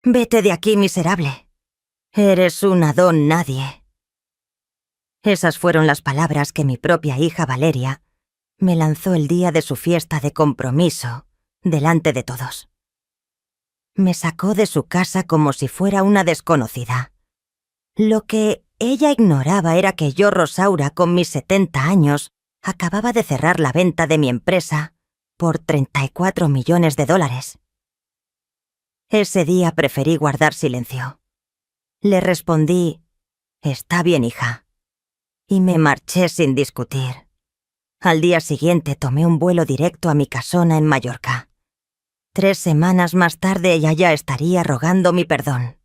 Vete de aquí, miserable. Eres una don nadie. Esas fueron las palabras que mi propia hija Valeria me lanzó el día de su fiesta de compromiso, delante de todos. Me sacó de su casa como si fuera una desconocida. Lo que ella ignoraba era que yo, Rosaura, con mis 70 años, acababa de cerrar la venta de mi empresa por $34 millones. Ese día preferí guardar silencio. Le respondí, «Está bien, hija», y me marché sin discutir. Al día siguiente tomé un vuelo directo a mi casona en Mallorca. 3 semanas más tarde ella ya estaría rogando mi perdón.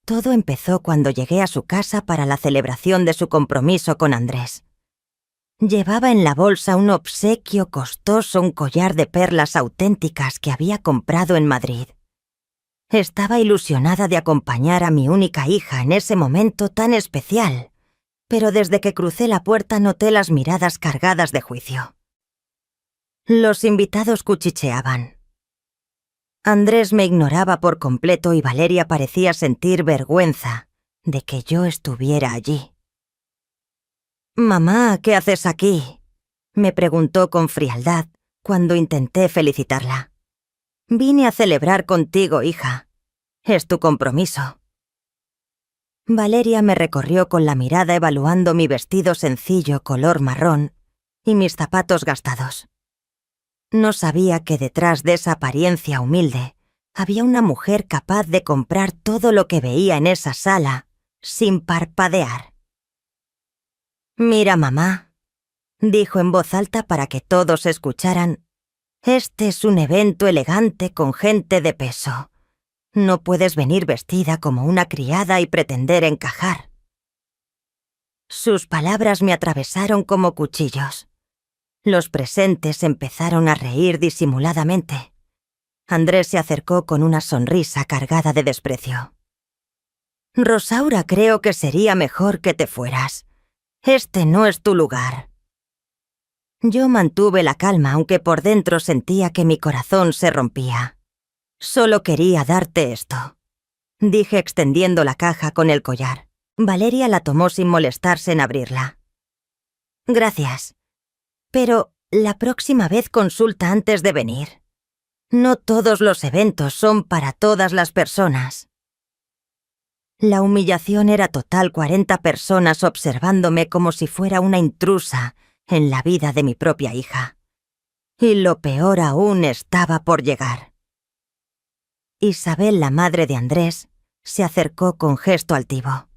Todo empezó cuando llegué a su casa para la celebración de su compromiso con Andrés. Llevaba en la bolsa un obsequio costoso, un collar de perlas auténticas que había comprado en Madrid. Estaba ilusionada de acompañar a mi única hija en ese momento tan especial, pero desde que crucé la puerta noté las miradas cargadas de juicio. Los invitados cuchicheaban. Andrés me ignoraba por completo y Valeria parecía sentir vergüenza de que yo estuviera allí. «Mamá, ¿qué haces aquí?», me preguntó con frialdad cuando intenté felicitarla. «Vine a celebrar contigo, hija. Es tu compromiso». Valeria me recorrió con la mirada evaluando mi vestido sencillo color marrón y mis zapatos gastados. No sabía que detrás de esa apariencia humilde había una mujer capaz de comprar todo lo que veía en esa sala sin parpadear. «Mira, mamá», dijo en voz alta para que todos escucharan, «este es un evento elegante con gente de peso. No puedes venir vestida como una criada y pretender encajar». Sus palabras me atravesaron como cuchillos. Los presentes empezaron a reír disimuladamente. Andrés se acercó con una sonrisa cargada de desprecio. «Rosaura, creo que sería mejor que te fueras. Este no es tu lugar». Yo mantuve la calma, aunque por dentro sentía que mi corazón se rompía. «Solo quería darte esto», dije extendiendo la caja con el collar. Valeria la tomó sin molestarse en abrirla. «Gracias. Pero la próxima vez consulta antes de venir. No todos los eventos son para todas las personas». La humillación era total, 40 personas observándome como si fuera una intrusa en la vida de mi propia hija. Y lo peor aún estaba por llegar. Isabel, la madre de Andrés, se acercó con gesto altivo.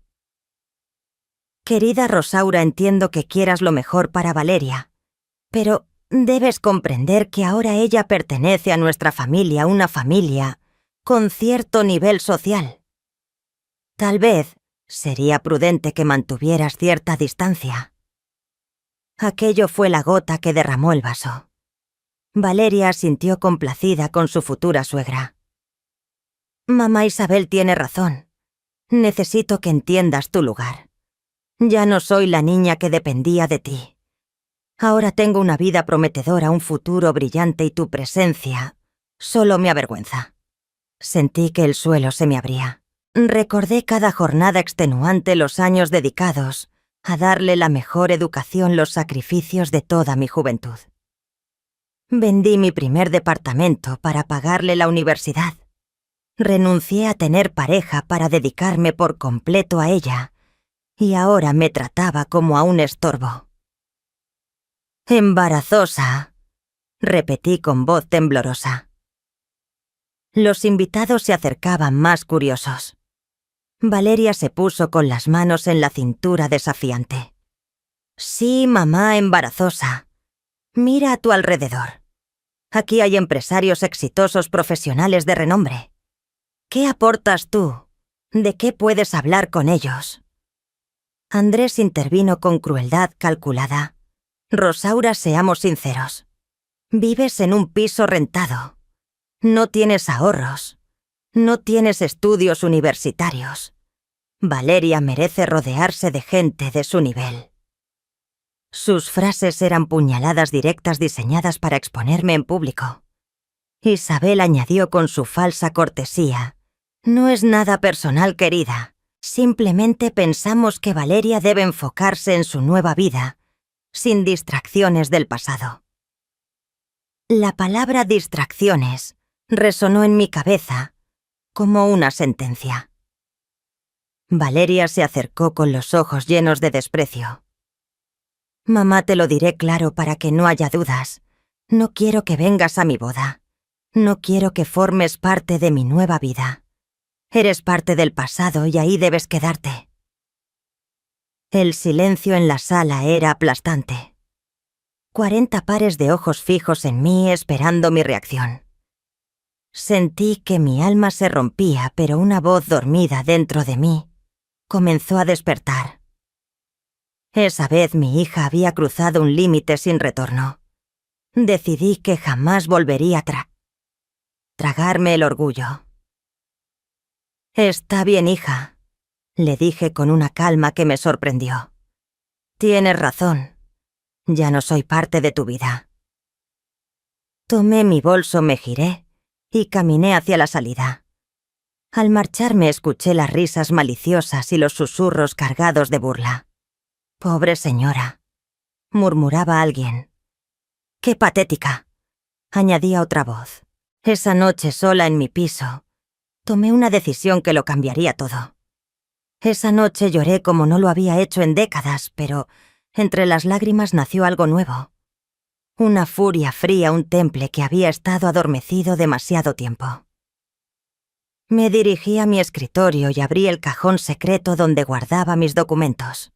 «Querida Rosaura, entiendo que quieras lo mejor para Valeria, pero debes comprender que ahora ella pertenece a nuestra familia, una familia con cierto nivel social. Tal vez sería prudente que mantuvieras cierta distancia». Aquello fue la gota que derramó el vaso. Valeria asintió complacida con su futura suegra. «Mamá Isabel tiene razón. Necesito que entiendas tu lugar. Ya no soy la niña que dependía de ti. Ahora tengo una vida prometedora, un futuro brillante y tu presencia solo me avergüenza». Sentí que el suelo se me abría. Recordé cada jornada extenuante, los años dedicados a darle la mejor educación, los sacrificios de toda mi juventud. Vendí mi primer departamento para pagarle la universidad. Renuncié a tener pareja para dedicarme por completo a ella, y ahora me trataba como a un estorbo. «Embarazosa», repetí con voz temblorosa. Los invitados se acercaban más curiosos. Valeria se puso con las manos en la cintura desafiante. «Sí, mamá, embarazosa. Mira a tu alrededor. Aquí hay empresarios exitosos, profesionales de renombre. ¿Qué aportas tú? ¿De qué puedes hablar con ellos?». Andrés intervino con crueldad calculada. «Rosaura, seamos sinceros. Vives en un piso rentado. No tienes ahorros. No tienes estudios universitarios. Valeria merece rodearse de gente de su nivel». Sus frases eran puñaladas directas diseñadas para exponerme en público. Isabel añadió con su falsa cortesía No es nada personal, querida. Simplemente pensamos que Valeria debe enfocarse en su nueva vida, sin distracciones del pasado. La palabra distracciones resonó en mi cabeza como una sentencia. Valeria se acercó con los ojos llenos de desprecio. Mamá, te lo diré claro para que no haya dudas. No quiero que vengas a mi boda. No quiero que formes parte de mi nueva vida. Eres parte del pasado y ahí debes quedarte. El silencio en la sala era aplastante. 40 pares de ojos fijos en mí esperando mi reacción. Sentí que mi alma se rompía, pero una voz dormida dentro de mí comenzó a despertar. Esa vez mi hija había cruzado un límite sin retorno. Decidí que jamás volvería a tragarme el orgullo. Está bien, hija, le dije con una calma que me sorprendió. Tienes razón. Ya no soy parte de tu vida. Tomé mi bolso, me giré y caminé hacia la salida. Al marcharme escuché las risas maliciosas y los susurros cargados de burla. «Pobre señora», murmuraba alguien. «Qué patética», añadía otra voz. Esa noche sola en mi piso, tomé una decisión que lo cambiaría todo. Esa noche lloré como no lo había hecho en décadas, pero entre las lágrimas nació algo nuevo. Una furia fría, un temple que había estado adormecido demasiado tiempo. Me dirigí a mi escritorio y abrí el cajón secreto donde guardaba mis documentos.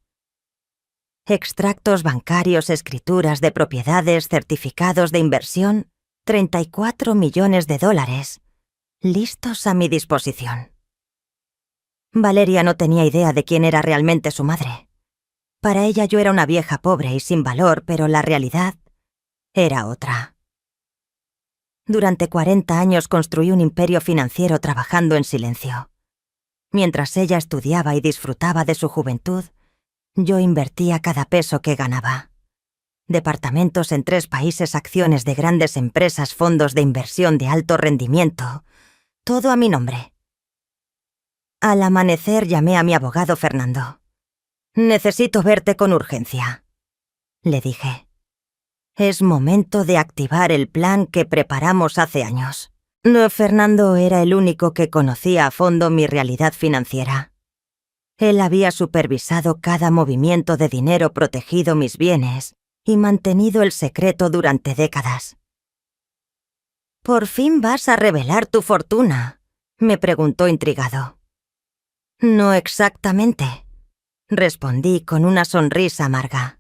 Extractos bancarios, escrituras de propiedades, certificados de inversión, 34 millones de dólares, listos a mi disposición. Valeria no tenía idea de quién era realmente su madre. Para ella yo era una vieja pobre y sin valor, pero la realidad era otra. Durante 40 años construí un imperio financiero trabajando en silencio. Mientras ella estudiaba y disfrutaba de su juventud, yo invertía cada peso que ganaba. Departamentos en 3 países, acciones de grandes empresas, fondos de inversión de alto rendimiento, todo a mi nombre. Al amanecer llamé a mi abogado Fernando. «Necesito verte con urgencia», le dije. «Es momento de activar el plan que preparamos hace años». No, Fernando era el único que conocía a fondo mi realidad financiera. Él había supervisado cada movimiento de dinero, protegido mis bienes y mantenido el secreto durante décadas. «¿Por fin vas a revelar tu fortuna?», me preguntó intrigado. «No exactamente», respondí con una sonrisa amarga.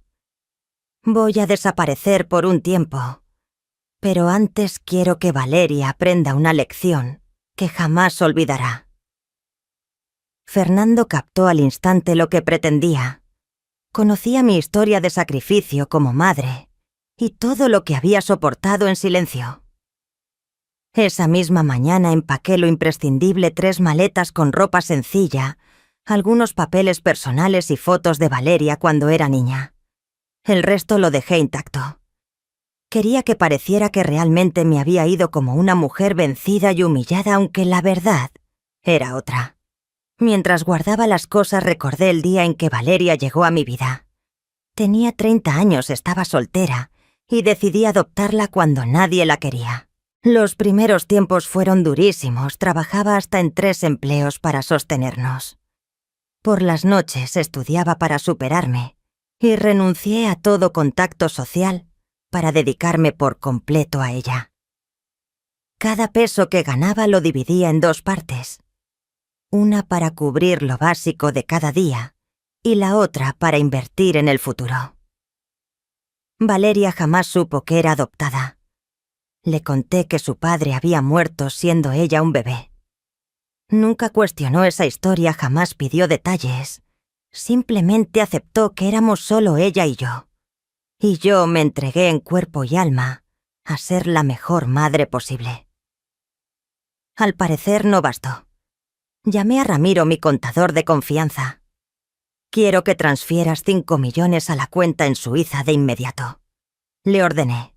«Voy a desaparecer por un tiempo, pero antes quiero que Valeria aprenda una lección que jamás olvidará». Fernando captó al instante lo que pretendía. Conocía mi historia de sacrificio como madre y todo lo que había soportado en silencio. Esa misma mañana empaqué lo imprescindible: 3 maletas con ropa sencilla, algunos papeles personales y fotos de Valeria cuando era niña. El resto lo dejé intacto. Quería que pareciera que realmente me había ido como una mujer vencida y humillada, aunque la verdad era otra. Mientras guardaba las cosas recordé el día en que Valeria llegó a mi vida. Tenía 30 años, estaba soltera y decidí adoptarla cuando nadie la quería. Los primeros tiempos fueron durísimos, trabajaba hasta en 3 empleos para sostenernos. Por las noches estudiaba para superarme y renuncié a todo contacto social para dedicarme por completo a ella. Cada peso que ganaba lo dividía en 2 partes. Una para cubrir lo básico de cada día y la otra para invertir en el futuro. Valeria jamás supo que era adoptada. Le conté que su padre había muerto siendo ella un bebé. Nunca cuestionó esa historia, jamás pidió detalles. Simplemente aceptó que éramos solo ella y yo. Y yo me entregué en cuerpo y alma a ser la mejor madre posible. Al parecer no bastó. Llamé a Ramiro, mi contador de confianza. «Quiero que transfieras 5 millones a la cuenta en Suiza de inmediato», le ordené.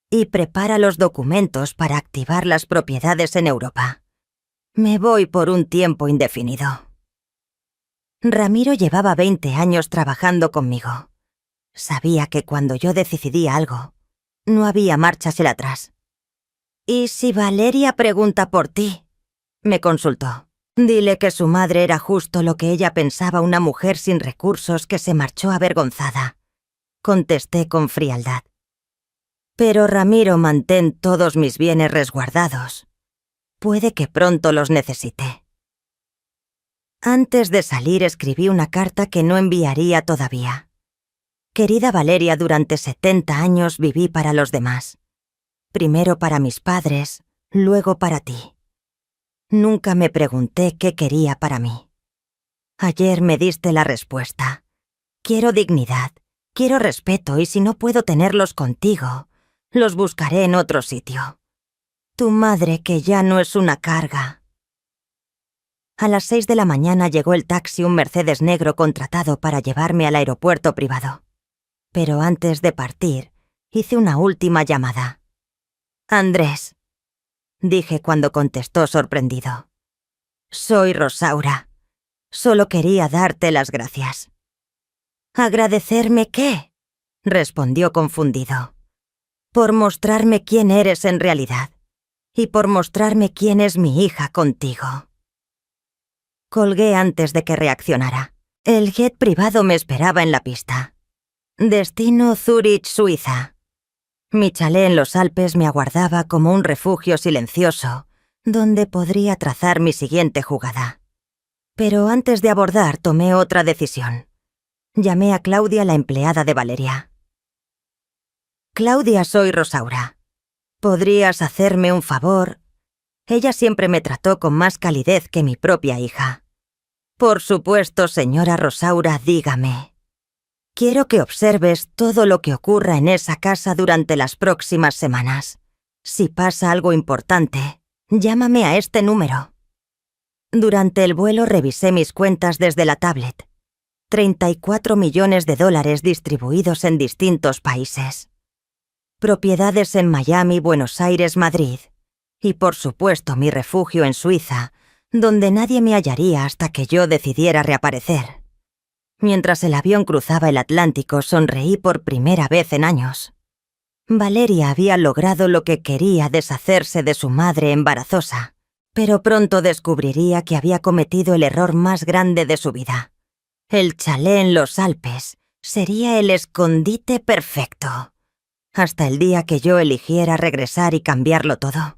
«Y prepara los documentos para activar las propiedades en Europa. Me voy por un tiempo indefinido. Ramiro llevaba 20 años trabajando conmigo. Sabía que cuando yo decidía algo, no había marcha hacia atrás. «¿Y si Valeria pregunta por ti?», me consultó. «Dile que su madre era justo lo que ella pensaba, una mujer sin recursos que se marchó avergonzada», contesté con frialdad. «Pero Ramiro, mantén todos mis bienes resguardados. Puede que pronto los necesite». Antes de salir escribí una carta que no enviaría todavía. «Querida Valeria, durante 70 años viví para los demás. Primero para mis padres, luego para ti. Nunca me pregunté qué quería para mí. Ayer me diste la respuesta. Quiero dignidad, quiero respeto, y si no puedo tenerlos contigo, los buscaré en otro sitio. Tu madre, que ya no es una carga». A las 6 de la mañana llegó el taxi, un Mercedes negro contratado para llevarme al aeropuerto privado. Pero antes de partir, hice una última llamada. «Andrés», dije cuando contestó sorprendido. «Soy Rosaura. Solo quería darte las gracias». «¿Agradecerme qué?», respondió confundido. «Por mostrarme quién eres en realidad, y por mostrarme quién es mi hija contigo». Colgué antes de que reaccionara. El jet privado me esperaba en la pista. Destino Zúrich, Suiza. Mi chalet en los Alpes me aguardaba como un refugio silencioso, donde podría trazar mi siguiente jugada. Pero antes de abordar tomé otra decisión. Llamé a Claudia, la empleada de Valeria. «Claudia, soy Rosaura. ¿Podrías hacerme un favor?». Ella siempre me trató con más calidez que mi propia hija. «Por supuesto, señora Rosaura, dígame». «Quiero que observes todo lo que ocurra en esa casa durante las próximas semanas. Si pasa algo importante, llámame a este número». Durante el vuelo revisé mis cuentas desde la tablet. 34 millones de dólares distribuidos en distintos países. Propiedades en Miami, Buenos Aires, Madrid. Y por supuesto mi refugio en Suiza, donde nadie me hallaría hasta que yo decidiera reaparecer. Mientras el avión cruzaba el Atlántico, sonreí por primera vez en años. Valeria había logrado lo que quería, deshacerse de su madre embarazosa, pero pronto descubriría que había cometido el error más grande de su vida. El chalet en los Alpes sería el escondite perfecto, hasta el día que yo eligiera regresar y cambiarlo todo.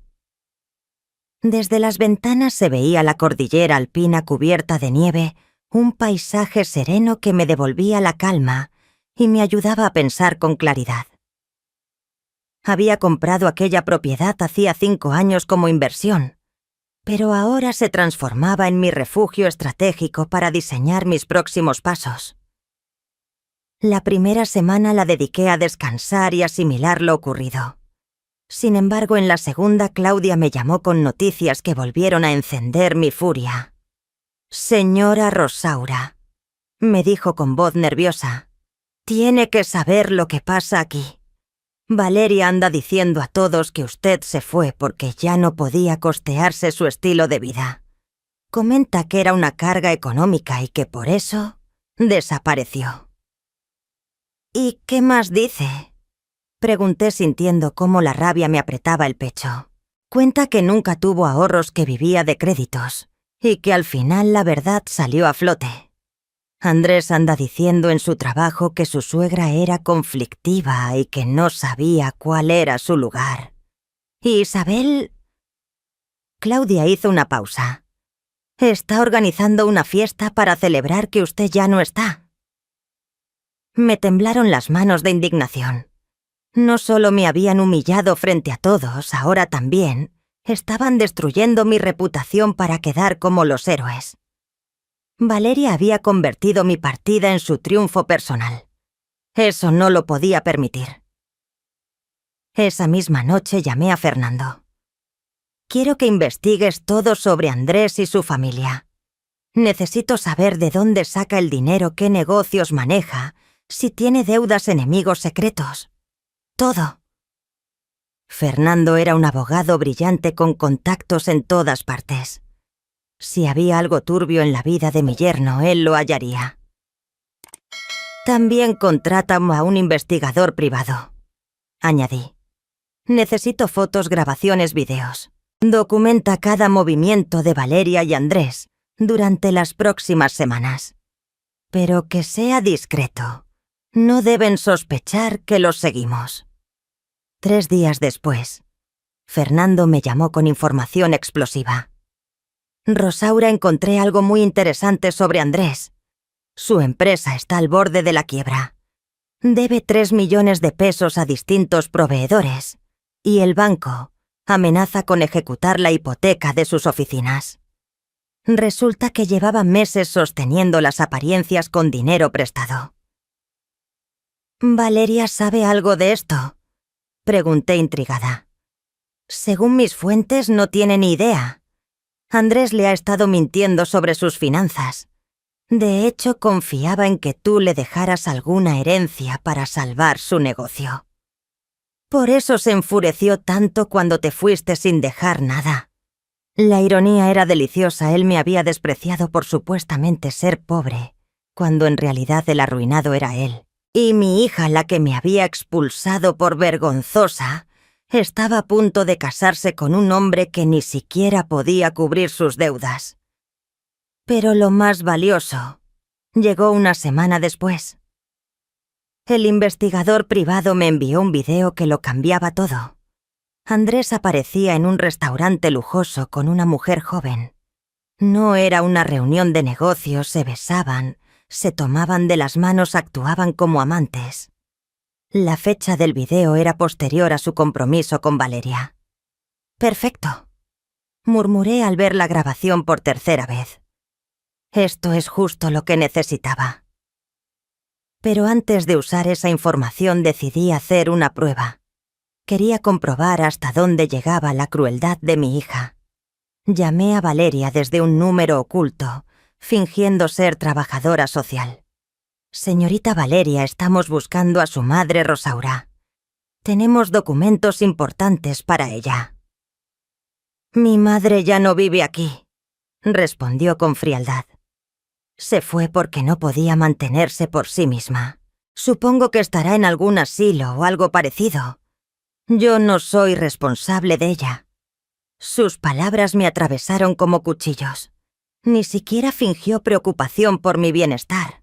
Desde las ventanas se veía la cordillera alpina cubierta de nieve, un paisaje sereno que me devolvía la calma y me ayudaba a pensar con claridad. Había comprado aquella propiedad hacía 5 años como inversión, pero ahora se transformaba en mi refugio estratégico para diseñar mis próximos pasos. La primera semana la dediqué a descansar y asimilar lo ocurrido. Sin embargo, en la segunda, Claudia me llamó con noticias que volvieron a encender mi furia. «Señora Rosaura», me dijo con voz nerviosa, «tiene que saber lo que pasa aquí. Valeria anda diciendo a todos que usted se fue porque ya no podía costearse su estilo de vida. Comenta que era una carga económica y que por eso desapareció». «¿Y qué más dice?», pregunté sintiendo cómo la rabia me apretaba el pecho. Cuenta que nunca tuvo ahorros, que vivía de créditos, y que al final la verdad salió a flote. Andrés anda diciendo en su trabajo que su suegra era conflictiva y que no sabía cuál era su lugar. ¿Y Isabel? Claudia hizo una pausa. «Está organizando una fiesta para celebrar que usted ya no está». Me temblaron las manos de indignación. No solo me habían humillado frente a todos, ahora también estaban destruyendo mi reputación para quedar como los héroes. Valeria había convertido mi partida en su triunfo personal. Eso no lo podía permitir. Esa misma noche llamé a Fernando. «Quiero que investigues todo sobre Andrés y su familia. Necesito saber de dónde saca el dinero, qué negocios maneja, si tiene deudas, enemigos secretos. Todo». Fernando era un abogado brillante con contactos en todas partes. Si había algo turbio en la vida de mi yerno, él lo hallaría. También contrata a un investigador privado, añadí. Necesito fotos, grabaciones, videos. Documenta cada movimiento de Valeria y Andrés durante las próximas semanas. Pero que sea discreto. No deben sospechar que los seguimos. 3 días después, Fernando me llamó con información explosiva. Rosaura, encontré algo muy interesante sobre Andrés. Su empresa está al borde de la quiebra. Debe 3 millones de pesos a distintos proveedores. Y el banco amenaza con ejecutar la hipoteca de sus oficinas. Resulta que llevaba meses sosteniendo las apariencias con dinero prestado. ¿Valeria sabe algo de esto?, pregunté intrigada. Según mis fuentes, no tiene ni idea. Andrés le ha estado mintiendo sobre sus finanzas. De hecho, confiaba en que tú le dejaras alguna herencia para salvar su negocio. Por eso se enfureció tanto cuando te fuiste sin dejar nada. La ironía era deliciosa. Él me había despreciado por supuestamente ser pobre, cuando en realidad el arruinado era él. Y mi hija, la que me había expulsado por vergonzosa, estaba a punto de casarse con un hombre que ni siquiera podía cubrir sus deudas. Pero lo más valioso llegó una semana después. El investigador privado me envió un video que lo cambiaba todo. Andrés aparecía en un restaurante lujoso con una mujer joven. No era una reunión de negocios, se besaban, se tomaban de las manos, actuaban como amantes. La fecha del video era posterior a su compromiso con Valeria. Perfecto, murmuré al ver la grabación por tercera vez. Esto es justo lo que necesitaba. Pero antes de usar esa información decidí hacer una prueba. Quería comprobar hasta dónde llegaba la crueldad de mi hija. Llamé a Valeria desde un número oculto, fingiendo ser trabajadora social. Señorita Valeria, estamos buscando a su madre Rosaura. Tenemos documentos importantes para ella. Mi madre ya no vive aquí, respondió con frialdad. Se fue porque no podía mantenerse por sí misma. Supongo que estará en algún asilo o algo parecido. Yo no soy responsable de ella. Sus palabras me atravesaron como cuchillos. Ni siquiera fingió preocupación por mi bienestar.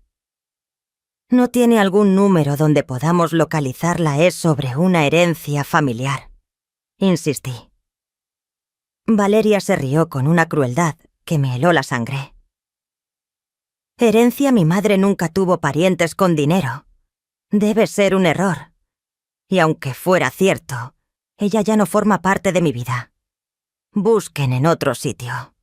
¿No tiene algún número donde podamos localizarla? Es sobre una herencia familiar, insistí. Valeria se rió con una crueldad que me heló la sangre. Herencia, mi madre nunca tuvo parientes con dinero. Debe ser un error. Y aunque fuera cierto, ella ya no forma parte de mi vida. Busquen en otro sitio.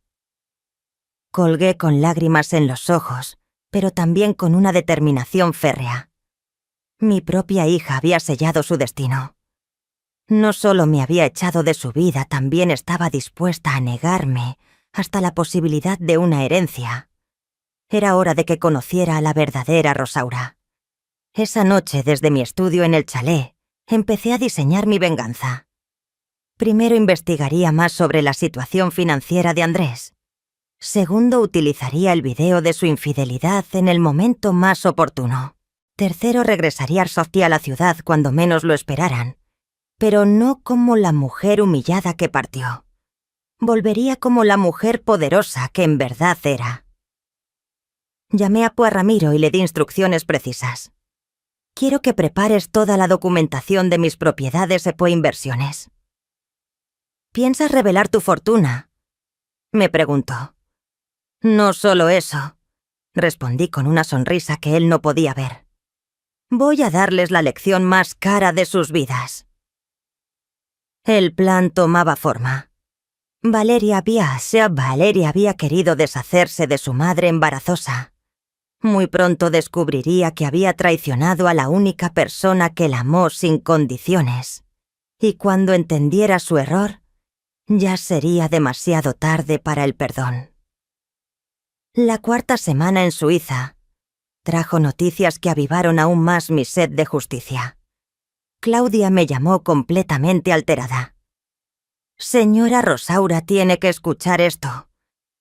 Colgué con lágrimas en los ojos, pero también con una determinación férrea. Mi propia hija había sellado su destino. No solo me había echado de su vida, también estaba dispuesta a negarme hasta la posibilidad de una herencia. Era hora de que conociera a la verdadera Rosaura. Esa noche, desde mi estudio en el chalet, empecé a diseñar mi venganza. Primero investigaría más sobre la situación financiera de Andrés. Segundo, utilizaría el video de su infidelidad en el momento más oportuno. Tercero, regresaría a la ciudad cuando menos lo esperaran, pero no como la mujer humillada que partió. Volvería como la mujer poderosa que en verdad era. Llamé a Ramiro y le di instrucciones precisas. Quiero que prepares toda la documentación de mis propiedades e inversiones. ¿Piensas revelar tu fortuna?, me preguntó. No solo eso, respondí con una sonrisa que él no podía ver. Voy a darles la lección más cara de sus vidas. El plan tomaba forma. Valeria había querido deshacerse de su madre embarazosa. Muy pronto descubriría que había traicionado a la única persona que la amó sin condiciones. Y cuando entendiera su error, ya sería demasiado tarde para el perdón. La 4ª semana en Suiza trajo noticias que avivaron aún más mi sed de justicia. Claudia me llamó completamente alterada. Señora Rosaura, tiene que escuchar esto.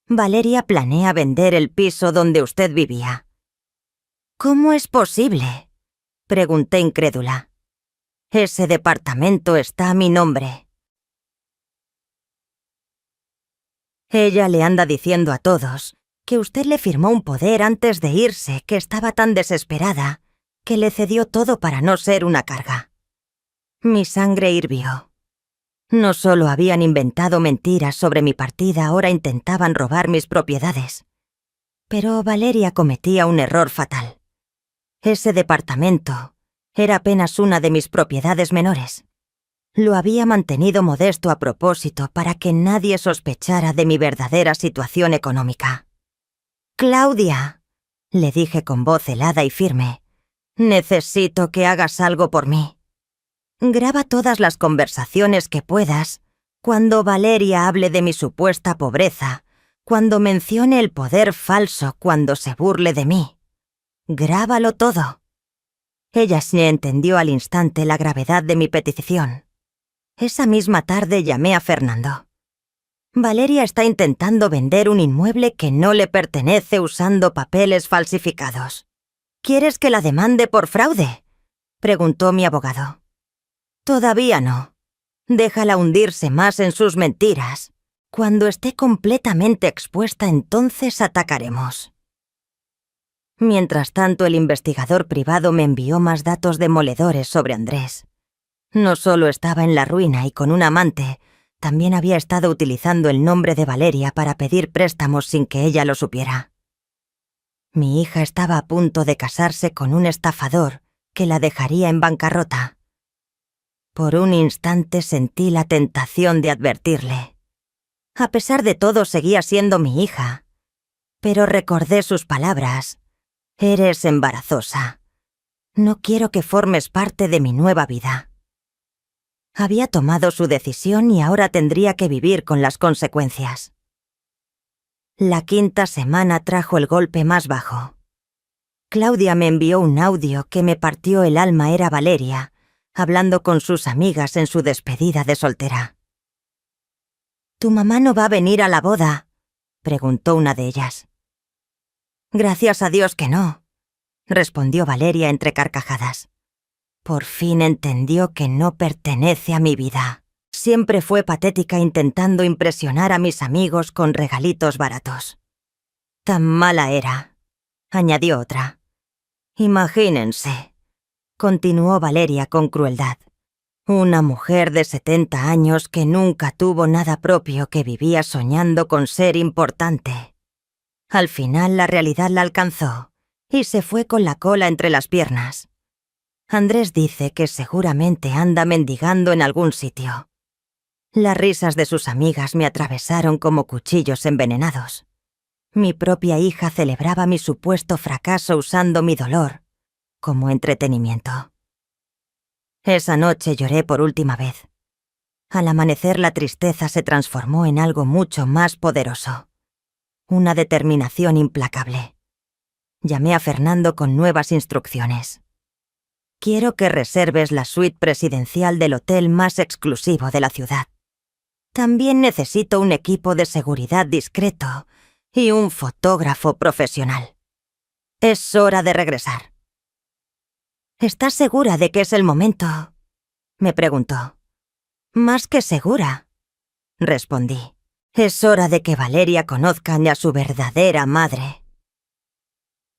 Valeria planea vender el piso donde usted vivía. ¿Cómo es posible?, pregunté incrédula. Ese departamento está a mi nombre. Ella le anda diciendo a todos que usted le firmó un poder antes de irse, que estaba tan desesperada que le cedió todo para no ser una carga. Mi sangre hirvió. No solo habían inventado mentiras sobre mi partida, ahora intentaban robar mis propiedades. Pero Valeria cometía un error fatal. Ese departamento era apenas una de mis propiedades menores. Lo había mantenido modesto a propósito para que nadie sospechara de mi verdadera situación económica. «Claudia», le dije con voz helada y firme, «necesito que hagas algo por mí. Graba todas las conversaciones que puedas cuando Valeria hable de mi supuesta pobreza, cuando mencione el poder falso, cuando se burle de mí. Grábalo todo». Ella se entendió al instante la gravedad de mi petición. Esa misma tarde llamé a Fernando. «Valeria está intentando vender un inmueble que no le pertenece usando papeles falsificados. ¿Quieres que la demande por fraude?», preguntó mi abogado. «Todavía no. Déjala hundirse más en sus mentiras. Cuando esté completamente expuesta, entonces atacaremos». Mientras tanto, el investigador privado me envió más datos demoledores sobre Andrés. No solo estaba en la ruina y con un amante, también había estado utilizando el nombre de Valeria para pedir préstamos sin que ella lo supiera. Mi hija estaba a punto de casarse con un estafador que la dejaría en bancarrota. Por un instante sentí la tentación de advertirle. A pesar de todo, seguía siendo mi hija. Pero recordé sus palabras. «Eres embarazosa. No quiero que formes parte de mi nueva vida». Había tomado su decisión y ahora tendría que vivir con las consecuencias. La quinta semana trajo el golpe más bajo. Claudia me envió un audio que me partió el alma. Era Valeria, hablando con sus amigas en su despedida de soltera. «¿Tu mamá no va a venir a la boda?», preguntó una de ellas. «Gracias a Dios que no», respondió Valeria entre carcajadas. Por fin entendió que no pertenece a mi vida. Siempre fue patética intentando impresionar a mis amigos con regalitos baratos. «Tan mala era», añadió otra. «Imagínense», continuó Valeria con crueldad. «Una mujer de 70 años que nunca tuvo nada propio, que vivía soñando con ser importante. Al final la realidad la alcanzó y se fue con la cola entre las piernas. Andrés dice que seguramente anda mendigando en algún sitio». Las risas de sus amigas me atravesaron como cuchillos envenenados. Mi propia hija celebraba mi supuesto fracaso usando mi dolor como entretenimiento. Esa noche lloré por última vez. Al amanecer, la tristeza se transformó en algo mucho más poderoso. Una determinación implacable. Llamé a Fernando con nuevas instrucciones. «Quiero que reserves la suite presidencial del hotel más exclusivo de la ciudad. También necesito un equipo de seguridad discreto y un fotógrafo profesional. Es hora de regresar». «¿Estás segura de que es el momento?», me preguntó. «Más que segura», respondí. «Es hora de que Valeria conozca a su verdadera madre».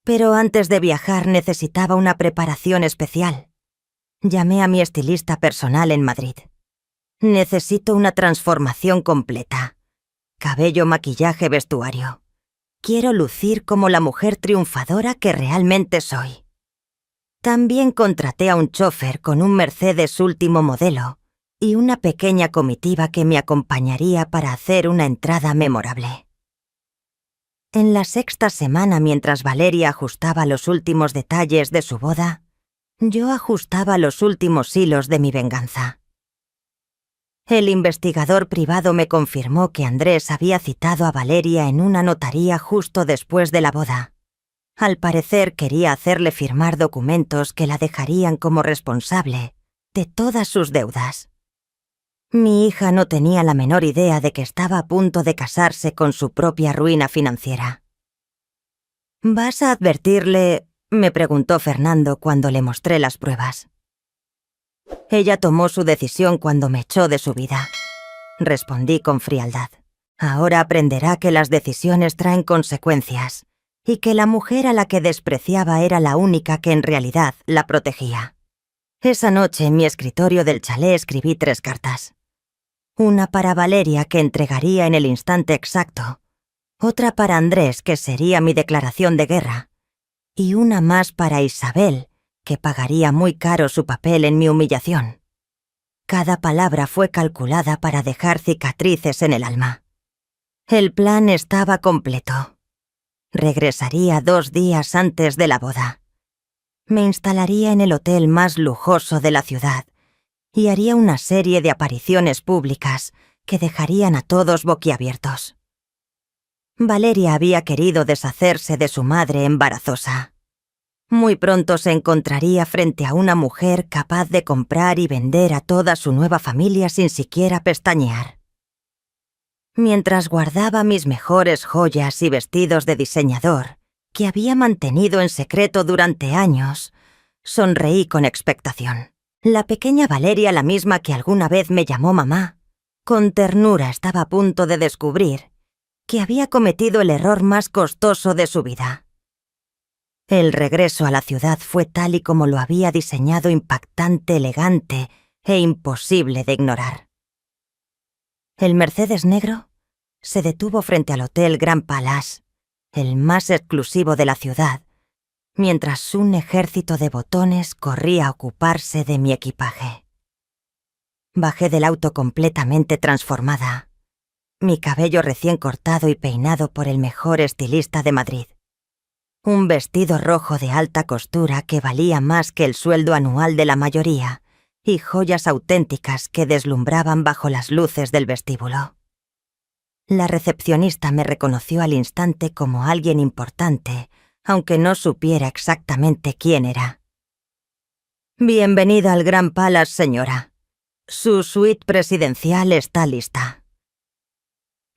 Pero antes de viajar necesitaba una preparación especial. Llamé a mi estilista personal en Madrid. «Necesito una transformación completa. Cabello, maquillaje, vestuario. Quiero lucir como la mujer triunfadora que realmente soy». También contraté a un chofer con un Mercedes último modelo y una pequeña comitiva que me acompañaría para hacer una entrada memorable. En la sexta semana, mientras Valeria ajustaba los últimos detalles de su boda, yo ajustaba los últimos hilos de mi venganza. El investigador privado me confirmó que Andrés había citado a Valeria en una notaría justo después de la boda. Al parecer quería hacerle firmar documentos que la dejarían como responsable de todas sus deudas. Mi hija no tenía la menor idea de que estaba a punto de casarse con su propia ruina financiera. «¿Vas a advertirle?», me preguntó Fernando cuando le mostré las pruebas. «Ella tomó su decisión cuando me echó de su vida», respondí con frialdad. «Ahora aprenderá que las decisiones traen consecuencias y que la mujer a la que despreciaba era la única que en realidad la protegía». Esa noche en mi escritorio del chalet escribí 3 cartas. Una para Valeria, que entregaría en el instante exacto. Otra para Andrés, que sería mi declaración de guerra. Y una más para Isabel, que pagaría muy caro su papel en mi humillación. Cada palabra fue calculada para dejar cicatrices en el alma. El plan estaba completo. Regresaría 2 días antes de la boda. Me instalaría en el hotel más lujoso de la ciudad y haría una serie de apariciones públicas que dejarían a todos boquiabiertos. Valeria había querido deshacerse de su madre embarazosa. Muy pronto se encontraría frente a una mujer capaz de comprar y vender a toda su nueva familia sin siquiera pestañear. Mientras guardaba mis mejores joyas y vestidos de diseñador, que había mantenido en secreto durante años, sonreí con expectación. La pequeña Valeria, la misma que alguna vez me llamó mamá, con ternura estaba a punto de descubrir que había cometido el error más costoso de su vida. El regreso a la ciudad fue tal y como lo había diseñado, impactante, elegante e imposible de ignorar. El Mercedes negro se detuvo frente al Hotel Grand Palace, el más exclusivo de la ciudad, mientras un ejército de botones corría a ocuparse de mi equipaje. Bajé del auto completamente transformada, mi cabello recién cortado y peinado por el mejor estilista de Madrid. Un vestido rojo de alta costura que valía más que el sueldo anual de la mayoría, y joyas auténticas que deslumbraban bajo las luces del vestíbulo. La recepcionista me reconoció al instante como alguien importante, aunque no supiera exactamente quién era. «Bienvenida al Grand Palace, señora. Su suite presidencial está lista».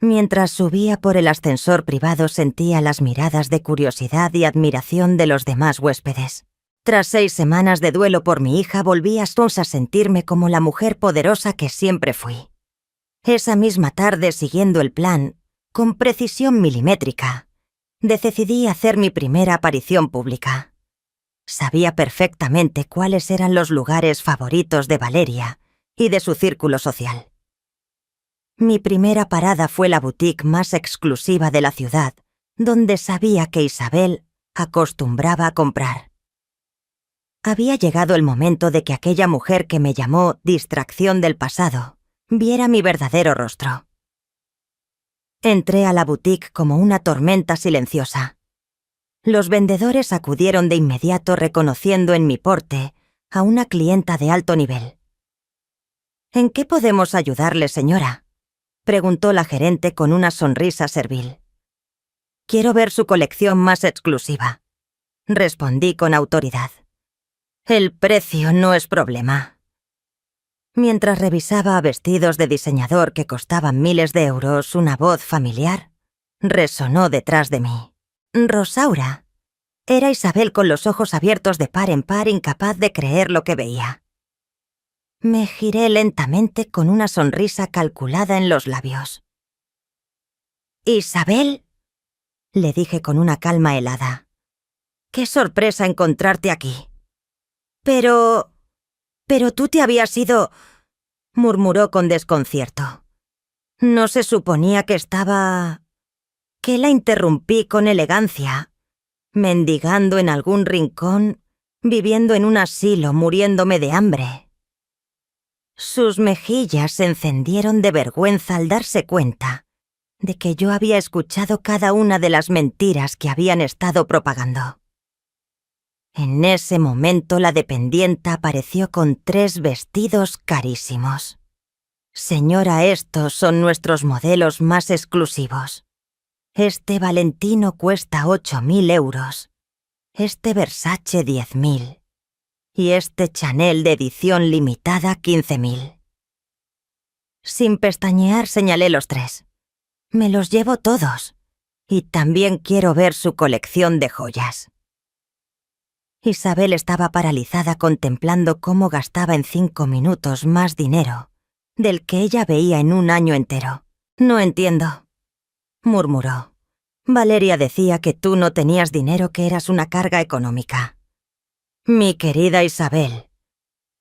Mientras subía por el ascensor privado sentía las miradas de curiosidad y admiración de los demás huéspedes. Tras 6 semanas de duelo por mi hija volví a sentirme como la mujer poderosa que siempre fui. Esa misma tarde, siguiendo el plan, con precisión milimétrica, decidí hacer mi primera aparición pública. Sabía perfectamente cuáles eran los lugares favoritos de Valeria y de su círculo social. Mi primera parada fue la boutique más exclusiva de la ciudad, donde sabía que Isabel acostumbraba a comprar. Había llegado el momento de que aquella mujer que me llamó distracción del pasado viera mi verdadero rostro. Entré a la boutique como una tormenta silenciosa. Los vendedores acudieron de inmediato reconociendo en mi porte a una clienta de alto nivel. «¿En qué podemos ayudarle, señora?», preguntó la gerente con una sonrisa servil. «Quiero ver su colección más exclusiva», respondí con autoridad. «El precio no es problema». Mientras revisaba vestidos de diseñador que costaban miles de euros, una voz familiar resonó detrás de mí. «Rosaura». Era Isabel con los ojos abiertos de par en par, incapaz de creer lo que veía. Me giré lentamente con una sonrisa calculada en los labios. «¿Isabel?», le dije con una calma helada. «Qué sorpresa encontrarte aquí». Pero tú te habías ido», murmuró con desconcierto. «¿No se suponía que estaba...?» Que la interrumpí con elegancia, mendigando en algún rincón, viviendo en un asilo, muriéndome de hambre. Sus mejillas se encendieron de vergüenza al darse cuenta de que yo había escuchado cada una de las mentiras que habían estado propagando. En ese momento la dependienta apareció con 3 vestidos carísimos. «Señora, estos son nuestros modelos más exclusivos. Este Valentino cuesta 8.000 euros, este Versace 10.000 y este Chanel de edición limitada 15.000. Sin pestañear señalé los 3. Me los llevo todos. Y también quiero ver su colección de joyas. Isabel estaba paralizada contemplando cómo gastaba en 5 minutos más dinero del que ella veía en un año entero. No entiendo, murmuró. Valeria decía que tú no tenías dinero, que eras una carga económica. Mi querida Isabel,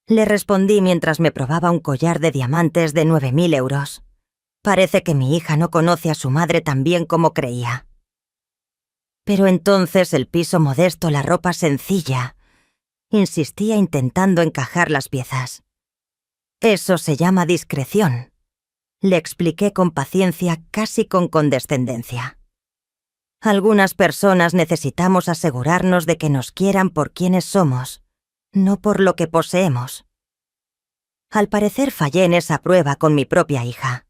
le respondí mientras me probaba un collar de diamantes de 9.000 euros. Parece que mi hija no conoce a su madre tan bien como creía. Pero entonces el piso modesto, la ropa sencilla, insistía intentando encajar las piezas. Eso se llama discreción, le expliqué con paciencia, casi con condescendencia. Algunas personas necesitamos asegurarnos de que nos quieran por quienes somos, no por lo que poseemos. Al parecer fallé en esa prueba con mi propia hija.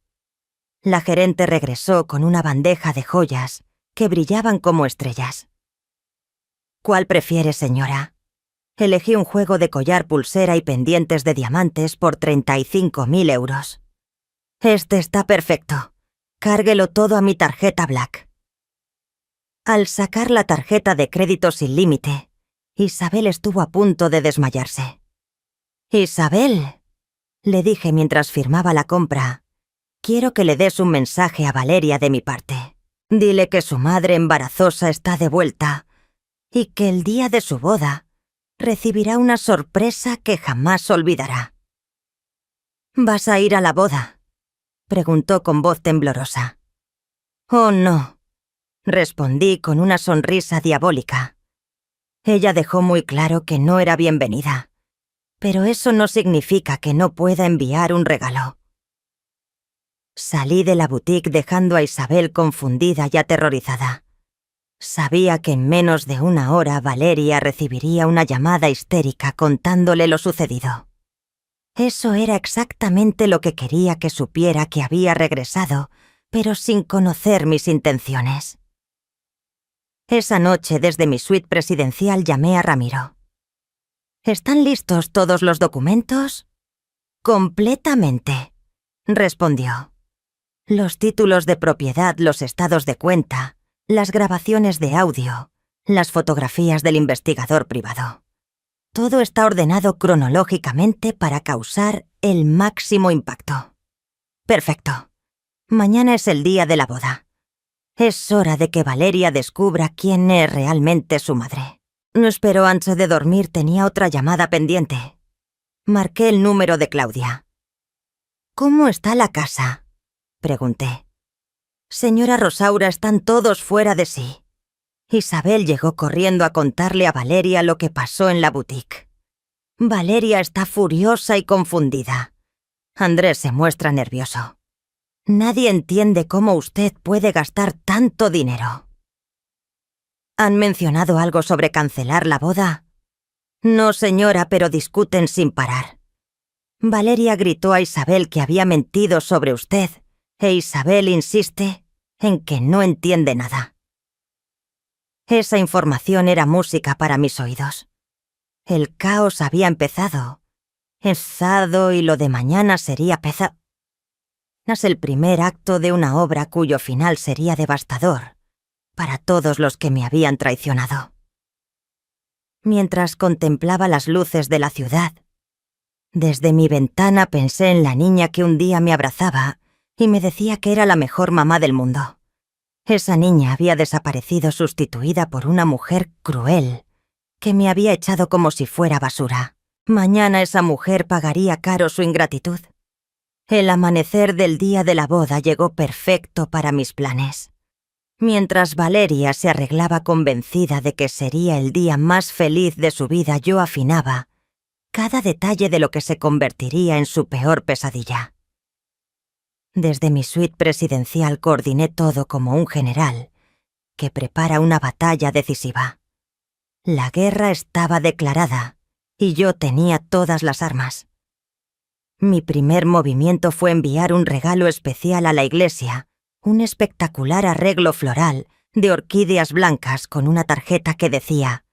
La gerente regresó con una bandeja de joyas que brillaban como estrellas. ¿Cuál prefiere, señora? Elegí un juego de collar, pulsera y pendientes de diamantes por 35.000 euros. Este está perfecto. Cárguelo todo a mi tarjeta Black. Al sacar la tarjeta de crédito sin límite, Isabel estuvo a punto de desmayarse. «Isabel», le dije mientras firmaba la compra, «quiero que le des un mensaje a Valeria de mi parte. Dile que su madre embarazosa está de vuelta y que el día de su boda recibirá una sorpresa que jamás olvidará». «¿Vas a ir a la boda?», preguntó con voz temblorosa. «Oh, no», respondí con una sonrisa diabólica. Ella dejó muy claro que no era bienvenida, pero eso no significa que no pueda enviar un regalo. Salí de la boutique dejando a Isabel confundida y aterrorizada. Sabía que en menos de una hora Valeria recibiría una llamada histérica contándole lo sucedido. Eso era exactamente lo que quería que supiera, que había regresado, pero sin conocer mis intenciones. Esa noche, desde mi suite presidencial, llamé a Ramiro. ¿Están listos todos los documentos? Completamente, respondió. Los títulos de propiedad, los estados de cuenta, las grabaciones de audio, las fotografías del investigador privado. Todo está ordenado cronológicamente para causar el máximo impacto. Perfecto. Mañana es el día de la boda. Es hora de que Valeria descubra quién es realmente su madre. No esperó antes de dormir, tenía otra llamada pendiente. Marqué el número de Claudia. «¿Cómo está la casa?», pregunté. «Señora Rosaura, están todos fuera de sí». Isabel llegó corriendo a contarle a Valeria lo que pasó en la boutique. Valeria está furiosa y confundida. Andrés se muestra nervioso. Nadie entiende cómo usted puede gastar tanto dinero. ¿Han mencionado algo sobre cancelar la boda? No, señora, pero discuten sin parar. Valeria gritó a Isabel que había mentido sobre usted, e Isabel insiste en que no entiende nada. Esa información era música para mis oídos. El caos había empezado. Y lo de mañana sería es el primer acto de una obra cuyo final sería devastador para todos los que me habían traicionado. Mientras contemplaba las luces de la ciudad, desde mi ventana pensé en la niña que un día me abrazaba y me decía que era la mejor mamá del mundo. Esa niña había desaparecido, sustituida por una mujer cruel que me había echado como si fuera basura. Mañana esa mujer pagaría caro su ingratitud. El amanecer del día de la boda llegó perfecto para mis planes. Mientras Valeria se arreglaba convencida de que sería el día más feliz de su vida, yo afinaba cada detalle de lo que se convertiría en su peor pesadilla. Desde mi suite presidencial coordiné todo como un general que prepara una batalla decisiva. La guerra estaba declarada y yo tenía todas las armas. Mi primer movimiento fue enviar un regalo especial a la iglesia, un espectacular arreglo floral de orquídeas blancas con una tarjeta que decía: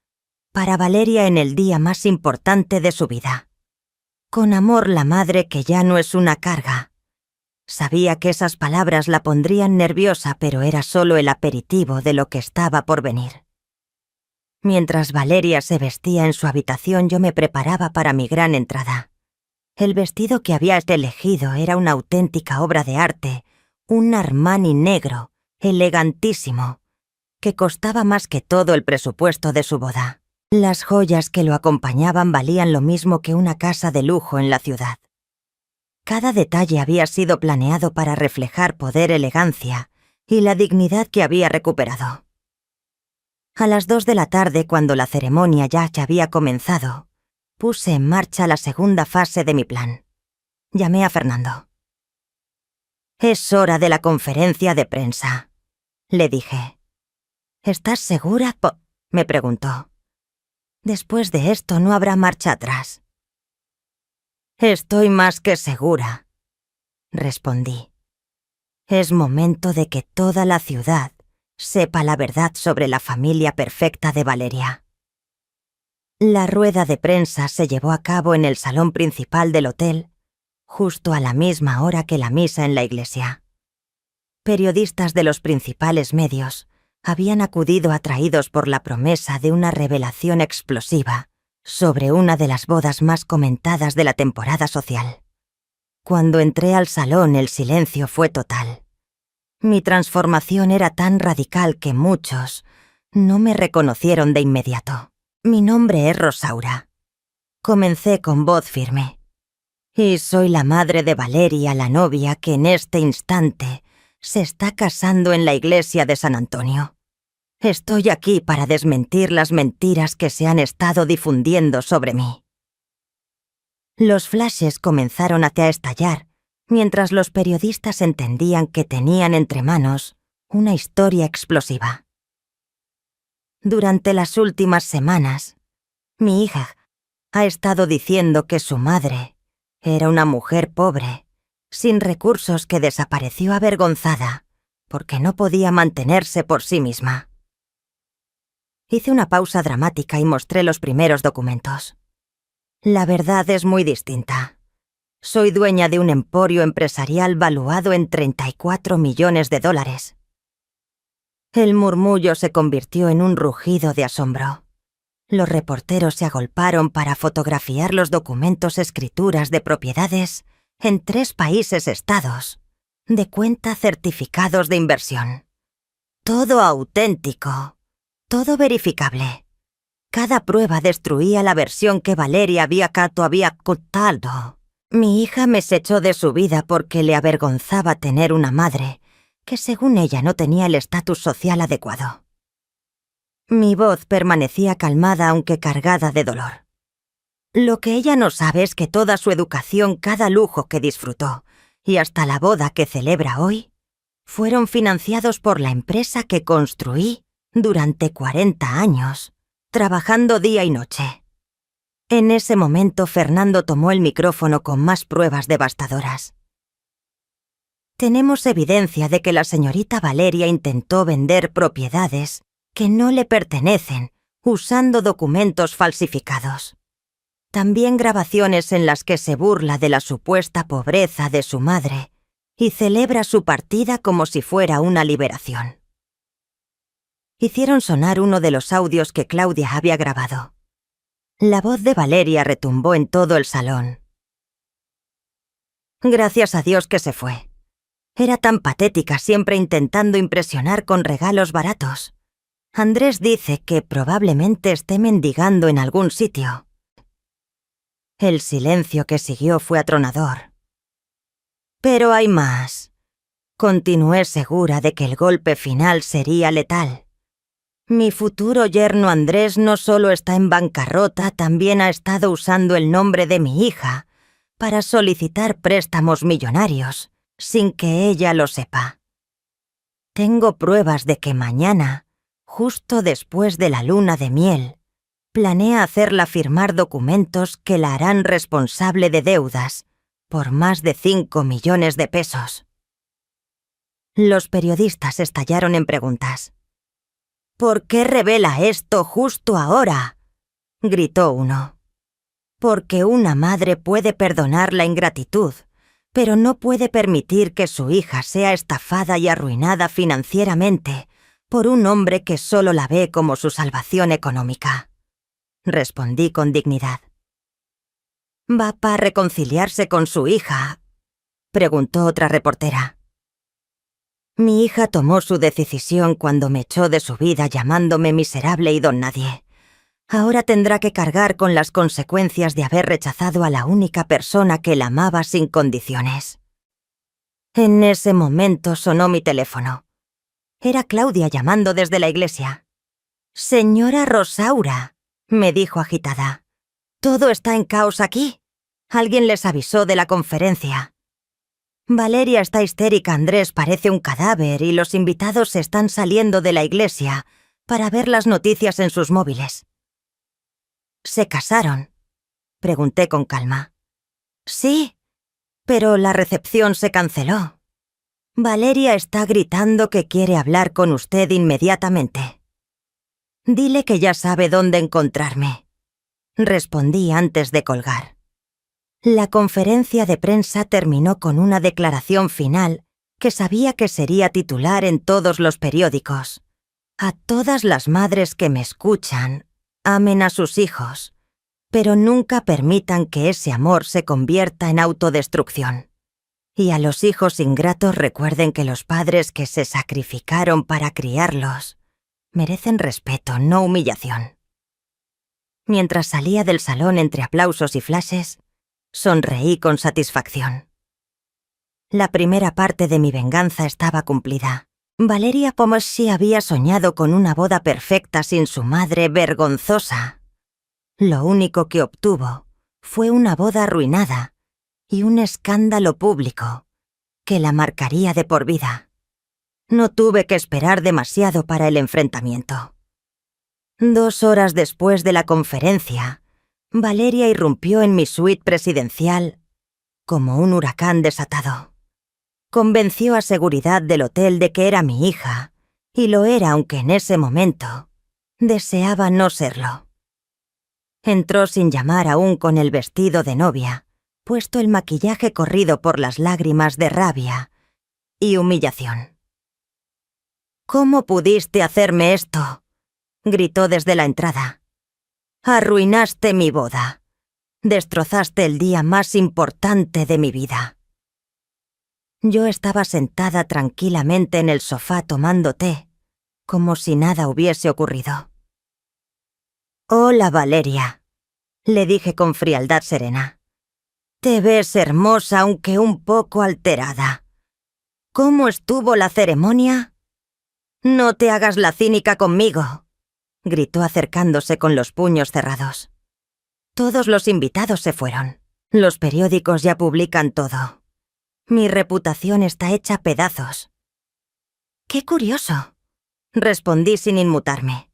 «Para Valeria en el día más importante de su vida. Con amor, la madre que ya no es una carga». Sabía que esas palabras la pondrían nerviosa, pero era solo el aperitivo de lo que estaba por venir. Mientras Valeria se vestía en su habitación, yo me preparaba para mi gran entrada. El vestido que había elegido era una auténtica obra de arte, un Armani negro, elegantísimo, que costaba más que todo el presupuesto de su boda. Las joyas que lo acompañaban valían lo mismo que una casa de lujo en la ciudad. Cada detalle había sido planeado para reflejar poder, elegancia y la dignidad que había recuperado. A las 2 de la tarde, cuando la ceremonia ya había comenzado, puse en marcha la segunda fase de mi plan. Llamé a Fernando. «Es hora de la conferencia de prensa», le dije. «¿Estás segura?» me preguntó. «Después de esto no habrá marcha atrás». «Estoy más que segura», respondí. «Es momento de que toda la ciudad sepa la verdad sobre la familia perfecta de Valeria». La rueda de prensa se llevó a cabo en el salón principal del hotel, justo a la misma hora que la misa en la iglesia. Periodistas de los principales medios habían acudido atraídos por la promesa de una revelación explosiva sobre una de las bodas más comentadas de la temporada social. Cuando entré al salón, el silencio fue total. Mi transformación era tan radical que muchos no me reconocieron de inmediato. «Mi nombre es Rosaura», comencé con voz firme. «Y soy la madre de Valeria, la novia que en este instante se está casando en la iglesia de San Antonio. Estoy aquí para desmentir las mentiras que se han estado difundiendo sobre mí». Los flashes comenzaron a estallar, mientras los periodistas entendían que tenían entre manos una historia explosiva. Durante las últimas semanas, mi hija ha estado diciendo que su madre era una mujer pobre, sin recursos, que desapareció avergonzada porque no podía mantenerse por sí misma. Hice una pausa dramática y mostré los primeros documentos. La verdad es muy distinta. Soy dueña de un emporio empresarial valuado en $34 millones. El murmullo se convirtió en un rugido de asombro. Los reporteros se agolparon para fotografiar los documentos, escrituras de propiedades en 3 estados, de cuenta, certificados de inversión. Todo auténtico, todo verificable. Cada prueba destruía la versión que Valeria había contado. Mi hija me echó de su vida porque le avergonzaba tener una madre que según ella no tenía el estatus social adecuado. Mi voz permanecía calmada aunque cargada de dolor. Lo que ella no sabe es que toda su educación, cada lujo que disfrutó y hasta la boda que celebra hoy, fueron financiados por la empresa que construí durante 40 años, trabajando día y noche. En ese momento, Fernando tomó el micrófono con más pruebas devastadoras. «Tenemos evidencia de que la señorita Valeria intentó vender propiedades que no le pertenecen usando documentos falsificados. También grabaciones en las que se burla de la supuesta pobreza de su madre y celebra su partida como si fuera una liberación». Hicieron sonar uno de los audios que Claudia había grabado. La voz de Valeria retumbó en todo el salón. «Gracias a Dios que se fue. Era tan patética, siempre intentando impresionar con regalos baratos. Andrés dice que probablemente esté mendigando en algún sitio». El silencio que siguió fue atronador. «Pero hay más. Continué segura de que el golpe final sería letal. Mi futuro yerno Andrés no solo está en bancarrota, también ha estado usando el nombre de mi hija para solicitar préstamos millonarios, sin que ella lo sepa. Tengo pruebas de que mañana, justo después de la luna de miel, planea hacerla firmar documentos que la harán responsable de deudas por más de 5 millones de pesos». Los periodistas estallaron en preguntas. «¿Por qué revela esto justo ahora?», gritó uno. «Porque una madre puede perdonar la ingratitud, pero no puede permitir que su hija sea estafada y arruinada financieramente por un hombre que solo la ve como su salvación económica. Respondí con dignidad. ¿Va para reconciliarse con su hija?, preguntó otra reportera. Mi hija tomó su decisión cuando me echó de su vida llamándome miserable y don nadie. Ahora tendrá que cargar con las consecuencias de haber rechazado a la única persona que la amaba sin condiciones. En ese momento sonó mi teléfono. Era Claudia llamando desde la iglesia. «Señora Rosaura», me dijo agitada. «Todo está en caos aquí. Alguien les avisó de la conferencia. Valeria está histérica, Andrés parece un cadáver y los invitados están saliendo de la iglesia para ver las noticias en sus móviles». «¿Se casaron?», pregunté con calma. «Sí, pero la recepción se canceló. Valeria está gritando que quiere hablar con usted inmediatamente. Dile que ya sabe dónde encontrarme», respondí antes de colgar. La conferencia de prensa terminó con una declaración final que sabía que sería titular en todos los periódicos. «A todas las madres que me escuchan, amen a sus hijos, pero nunca permitan que ese amor se convierta en autodestrucción. Y a los hijos ingratos recuerden que los padres que se sacrificaron para criarlos merecen respeto, no humillación». Mientras salía del salón entre aplausos y flashes, sonreí con satisfacción. La primera parte de mi venganza estaba cumplida. Valeria Pomoschi había soñado con una boda perfecta sin su madre vergonzosa. Lo único que obtuvo fue una boda arruinada y un escándalo público que la marcaría de por vida. No tuve que esperar demasiado para el enfrentamiento. 2 horas después de la conferencia, Valeria irrumpió en mi suite presidencial como un huracán desatado. Convenció a seguridad del hotel de que era mi hija, y lo era aunque en ese momento deseaba no serlo. Entró sin llamar aún con el vestido de novia, puesto el maquillaje corrido por las lágrimas de rabia y humillación. «¿Cómo pudiste hacerme esto?», gritó desde la entrada. «Arruinaste mi boda. Destrozaste el día más importante de mi vida». Yo estaba sentada tranquilamente en el sofá tomando té, como si nada hubiese ocurrido. «Hola, Valeria», le dije con frialdad serena. «Te ves hermosa aunque un poco alterada. ¿Cómo estuvo la ceremonia?» «No te hagas la cínica conmigo», gritó acercándose con los puños cerrados. Todos los invitados se fueron. Los periódicos ya publican todo. Mi reputación está hecha pedazos. «Qué curioso», respondí sin inmutarme.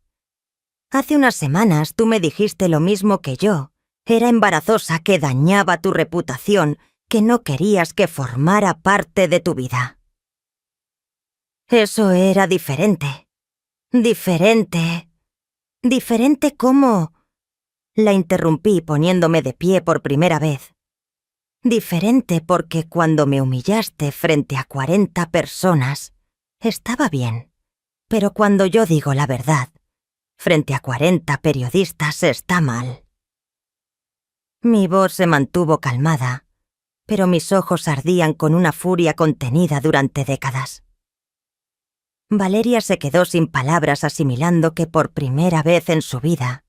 «Hace unas semanas tú me dijiste lo mismo que yo. Era embarazosa, que dañaba tu reputación, que no querías que formara parte de tu vida». «Eso era diferente. Diferente. ¿Diferente cómo?», la interrumpí poniéndome de pie por primera vez. «Diferente porque cuando me humillaste frente a 40 personas, estaba bien. Pero cuando yo digo la verdad, frente a 40 periodistas está mal». Mi voz se mantuvo calmada, pero mis ojos ardían con una furia contenida durante décadas. Valeria se quedó sin palabras asimilando que por primera vez en su vida,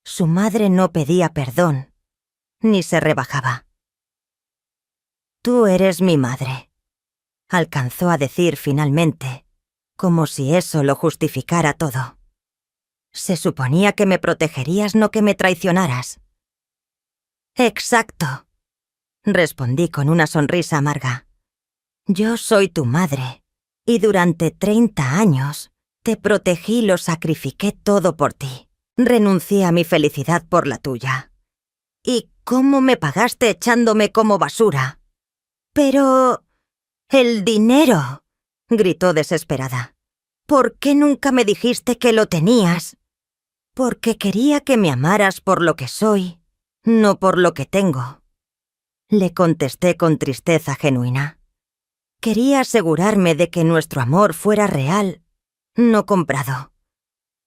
su madre no pedía perdón, ni se rebajaba. «Tú eres mi madre», alcanzó a decir finalmente, como si eso lo justificara todo. «Se suponía que me protegerías, no que me traicionaras». «Exacto», respondí con una sonrisa amarga. «Yo soy tu madre, y durante 30 años te protegí y lo sacrifiqué todo por ti. Renuncié a mi felicidad por la tuya. ¿Y cómo me pagaste echándome como basura?» «Pero... el dinero», gritó desesperada. «¿Por qué nunca me dijiste que lo tenías?» «Porque quería que me amaras por lo que soy, no por lo que tengo». Le contesté con tristeza genuina. Quería asegurarme de que nuestro amor fuera real, no comprado.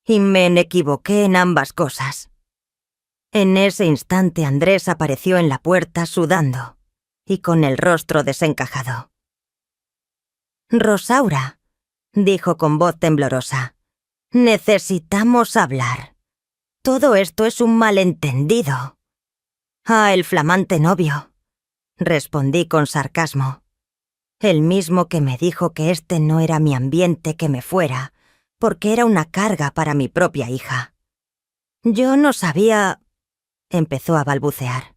Y me equivoqué en ambas cosas. En ese instante Andrés apareció en la puerta sudando y con el rostro desencajado. «Rosaura», dijo con voz temblorosa, «necesitamos hablar. Todo esto es un malentendido». «Ah, el flamante novio», respondí con sarcasmo. El mismo que me dijo que este no era mi ambiente que me fuera, porque era una carga para mi propia hija. «Yo no sabía», empezó a balbucear.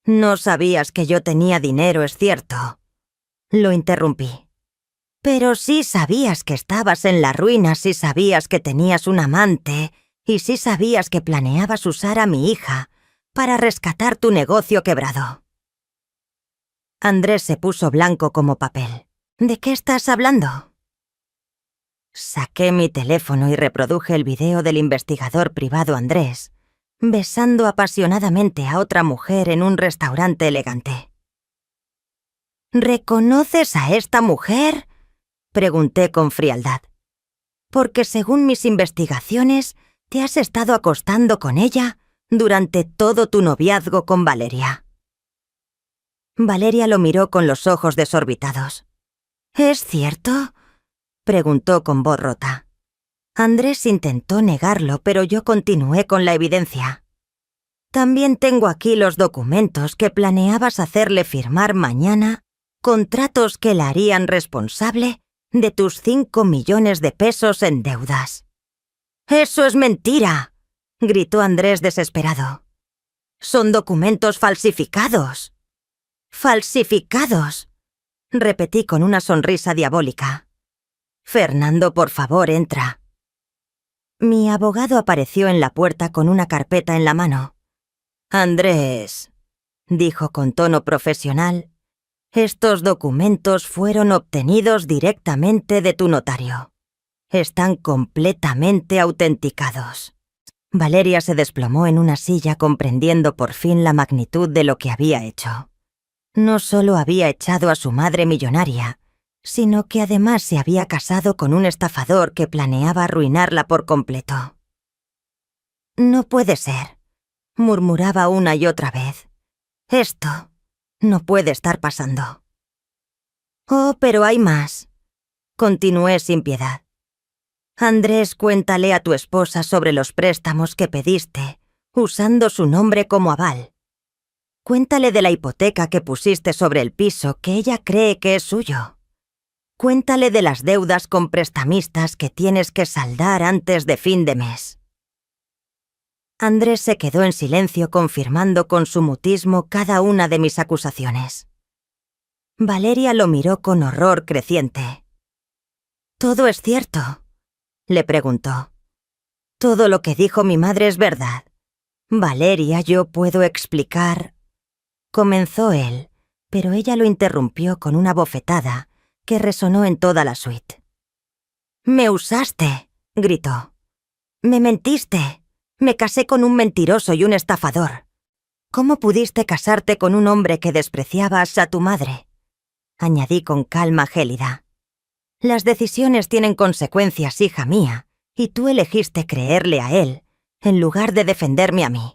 «No sabías que yo tenía dinero, es cierto», lo interrumpí. «Pero sí sabías que estabas en la ruina, sí sabías que tenías un amante y sí sabías que planeabas usar a mi hija para rescatar tu negocio quebrado». Andrés se puso blanco como papel. «¿De qué estás hablando?» Saqué mi teléfono y reproduje el video del investigador privado Andrés, besando apasionadamente a otra mujer en un restaurante elegante. «¿Reconoces a esta mujer?», pregunté con frialdad. «Porque según mis investigaciones, te has estado acostando con ella durante todo tu noviazgo con Valeria». Valeria lo miró con los ojos desorbitados. «¿Es cierto?», preguntó con voz rota. Andrés intentó negarlo, pero yo continué con la evidencia. «También tengo aquí los documentos que planeabas hacerle firmar mañana, contratos que la harían responsable de tus 5 millones de pesos en deudas». «¡Eso es mentira!», gritó Andrés desesperado. «Son documentos falsificados». «¡Falsificados!», repetí con una sonrisa diabólica. «Fernando, por favor, entra». Mi abogado apareció en la puerta con una carpeta en la mano. «Andrés», dijo con tono profesional, «estos documentos fueron obtenidos directamente de tu notario. Están completamente autenticados». Valeria se desplomó en una silla comprendiendo por fin la magnitud de lo que había hecho. No solo había echado a su madre millonaria, sino que además se había casado con un estafador que planeaba arruinarla por completo. «No puede ser», murmuraba una y otra vez. «Esto no puede estar pasando». «Oh, pero hay más», continué sin piedad. «Andrés, cuéntale a tu esposa sobre los préstamos que pediste, usando su nombre como aval. Cuéntale de la hipoteca que pusiste sobre el piso que ella cree que es suyo. Cuéntale de las deudas con prestamistas que tienes que saldar antes de fin de mes». Andrés se quedó en silencio confirmando con su mutismo cada una de mis acusaciones. Valeria lo miró con horror creciente. «¿Todo es cierto?», le preguntó. «¿Todo lo que dijo mi madre es verdad? Valeria, yo puedo explicar...». Comenzó él, pero ella lo interrumpió con una bofetada que resonó en toda la suite. «¡Me usaste!», gritó. «¡Me mentiste! Me casé con un mentiroso y un estafador. ¿Cómo pudiste casarte con un hombre que despreciabas a tu madre?», añadí con calma gélida. «Las decisiones tienen consecuencias, hija mía, y tú elegiste creerle a él, en lugar de defenderme a mí».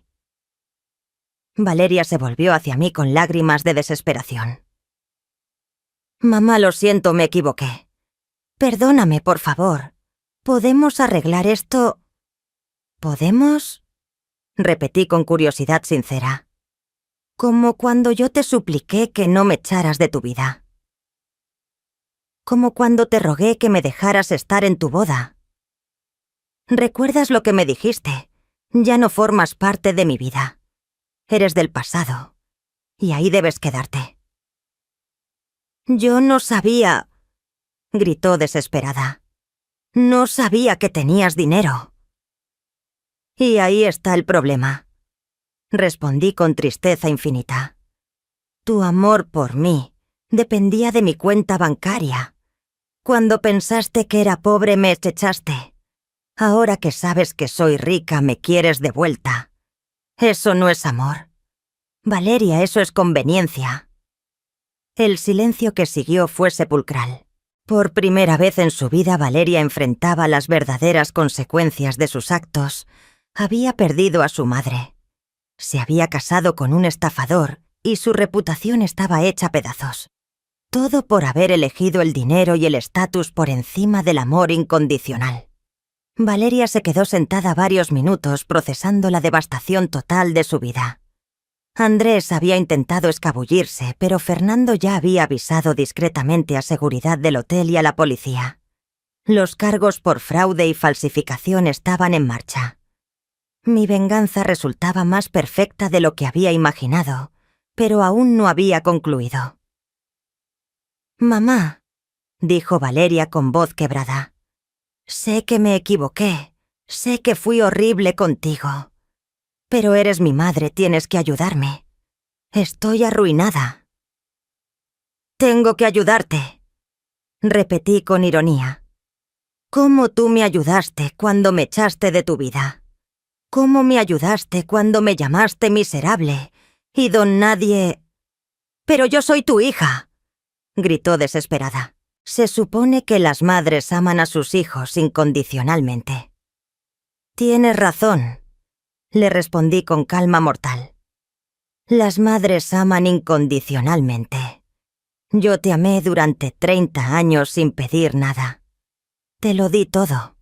Valeria se volvió hacia mí con lágrimas de desesperación. «Mamá, lo siento, me equivoqué. Perdóname, por favor. ¿Podemos arreglar esto?» «¿Podemos?», repetí con curiosidad sincera. «Como cuando yo te supliqué que no me echaras de tu vida. Como cuando te rogué que me dejaras estar en tu boda. ¿Recuerdas lo que me dijiste? Ya no formas parte de mi vida. Eres del pasado, y ahí debes quedarte». «Yo no sabía», gritó desesperada. «No sabía que tenías dinero». «Y ahí está el problema», respondí con tristeza infinita. «Tu amor por mí dependía de mi cuenta bancaria. Cuando pensaste que era pobre me echaste. Ahora que sabes que soy rica me quieres de vuelta. Eso no es amor. Valeria, eso es conveniencia. El silencio que siguió fue sepulcral. Por primera vez en su vida, Valeria enfrentaba las verdaderas consecuencias de sus actos. Había perdido a su madre. Se había casado con un estafador y su reputación estaba hecha pedazos. Todo por haber elegido el dinero y el estatus por encima del amor incondicional. Valeria se quedó sentada varios minutos procesando la devastación total de su vida. Andrés había intentado escabullirse, pero Fernando ya había avisado discretamente a seguridad del hotel y a la policía. Los cargos por fraude y falsificación estaban en marcha. Mi venganza resultaba más perfecta de lo que había imaginado, pero aún no había concluido. «Mamá», dijo Valeria con voz quebrada, «sé que me equivoqué, sé que fui horrible contigo. Pero eres mi madre, tienes que ayudarme. Estoy arruinada». «Tengo que ayudarte», repetí con ironía. «¿Cómo tú me ayudaste cuando me echaste de tu vida? ¿Cómo me ayudaste cuando me llamaste miserable y don nadie...?» «Pero yo soy tu hija», gritó desesperada. «Se supone que las madres aman a sus hijos incondicionalmente». «Tienes razón», le respondí con calma mortal. «Las madres aman incondicionalmente. Yo te amé durante 30 años sin pedir nada. Te lo di todo.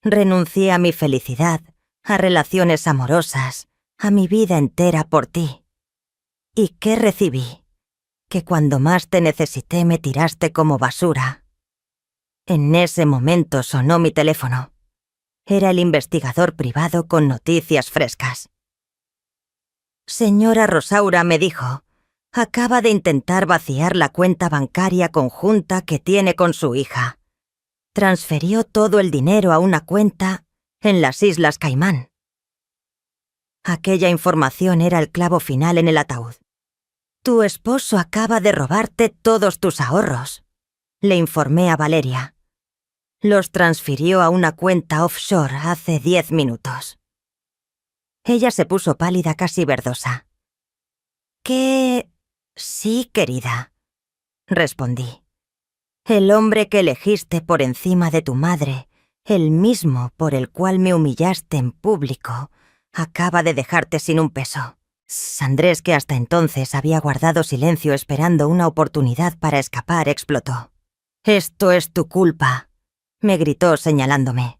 Renuncié a mi felicidad, a relaciones amorosas, a mi vida entera por ti. ¿Y qué recibí? Que cuando más te necesité me tiraste como basura». En ese momento sonó mi teléfono. Era el investigador privado con noticias frescas. «Señora Rosaura», me dijo, «acaba de intentar vaciar la cuenta bancaria conjunta que tiene con su hija. Transfirió todo el dinero a una cuenta en las Islas Caimán». Aquella información era el clavo final en el ataúd. «Tu esposo acaba de robarte todos tus ahorros», le informé a Valeria. «Los transfirió a una cuenta offshore hace 10 minutos». Ella se puso pálida, casi verdosa. «¿Qué...?» «Sí, querida», respondí. «El hombre que elegiste por encima de tu madre, el mismo por el cual me humillaste en público, acaba de dejarte sin un peso». Andrés, que hasta entonces había guardado silencio esperando una oportunidad para escapar, explotó. «Esto es tu culpa», me gritó señalándome.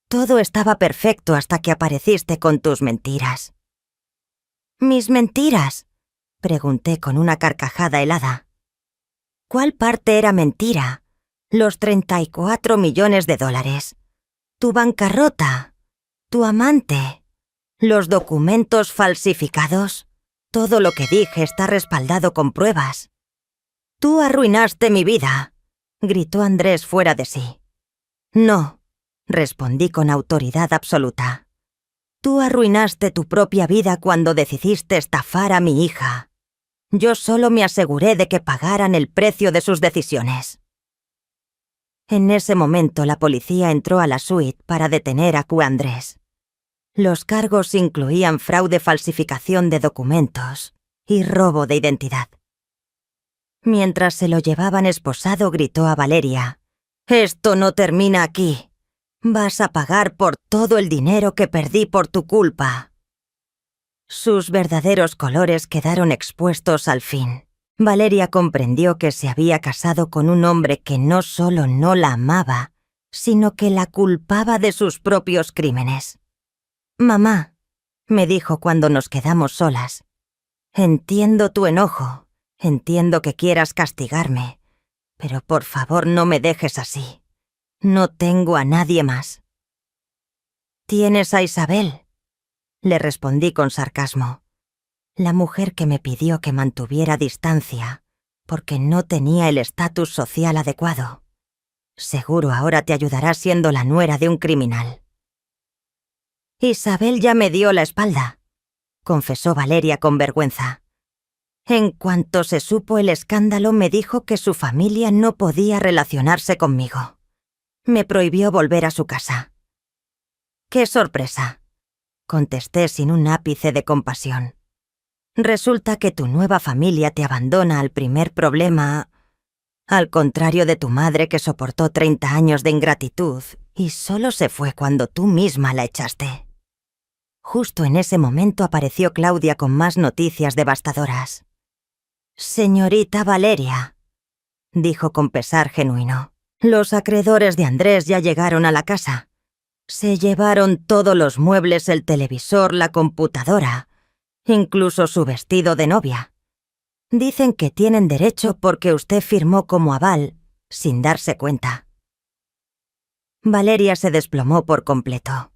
«Todo estaba perfecto hasta que apareciste con tus mentiras». «¿Mis mentiras?», pregunté con una carcajada helada. «¿Cuál parte era mentira? Los 34 millones de dólares. Tu bancarrota. Tu amante. Los documentos falsificados. Todo lo que dije está respaldado con pruebas». «Tú arruinaste mi vida», gritó Andrés fuera de sí. «No», respondí con autoridad absoluta. «Tú arruinaste tu propia vida cuando decidiste estafar a mi hija. Yo solo me aseguré de que pagaran el precio de sus decisiones». En ese momento la policía entró a la suite para detener a Q. Andrés. Los cargos incluían fraude, falsificación de documentos y robo de identidad. Mientras se lo llevaban esposado, gritó a Valeria: «Esto no termina aquí. Vas a pagar por todo el dinero que perdí por tu culpa». Sus verdaderos colores quedaron expuestos al fin. Valeria comprendió que se había casado con un hombre que no solo no la amaba, sino que la culpaba de sus propios crímenes. «Mamá», me dijo cuando nos quedamos solas, «entiendo tu enojo, entiendo que quieras castigarme, pero por favor no me dejes así. No tengo a nadie más». «Tienes a Isabel», le respondí con sarcasmo. «La mujer que me pidió que mantuviera distancia porque no tenía el estatus social adecuado. Seguro ahora te ayudará siendo la nuera de un criminal». «Isabel ya me dio la espalda», confesó Valeria con vergüenza. «En cuanto se supo el escándalo, me dijo que su familia no podía relacionarse conmigo. Me prohibió volver a su casa». «¡Qué sorpresa!», contesté sin un ápice de compasión. Resulta que tu nueva familia te abandona al primer problema, al contrario de tu madre que soportó 30 años de ingratitud y solo se fue cuando tú misma la echaste. Justo en ese momento apareció Claudia con más noticias devastadoras. «Señorita Valeria», dijo con pesar genuino, «los acreedores de Andrés ya llegaron a la casa. Se llevaron todos los muebles, el televisor, la computadora, incluso su vestido de novia. Dicen que tienen derecho porque usted firmó como aval, sin darse cuenta». Valeria se desplomó por completo.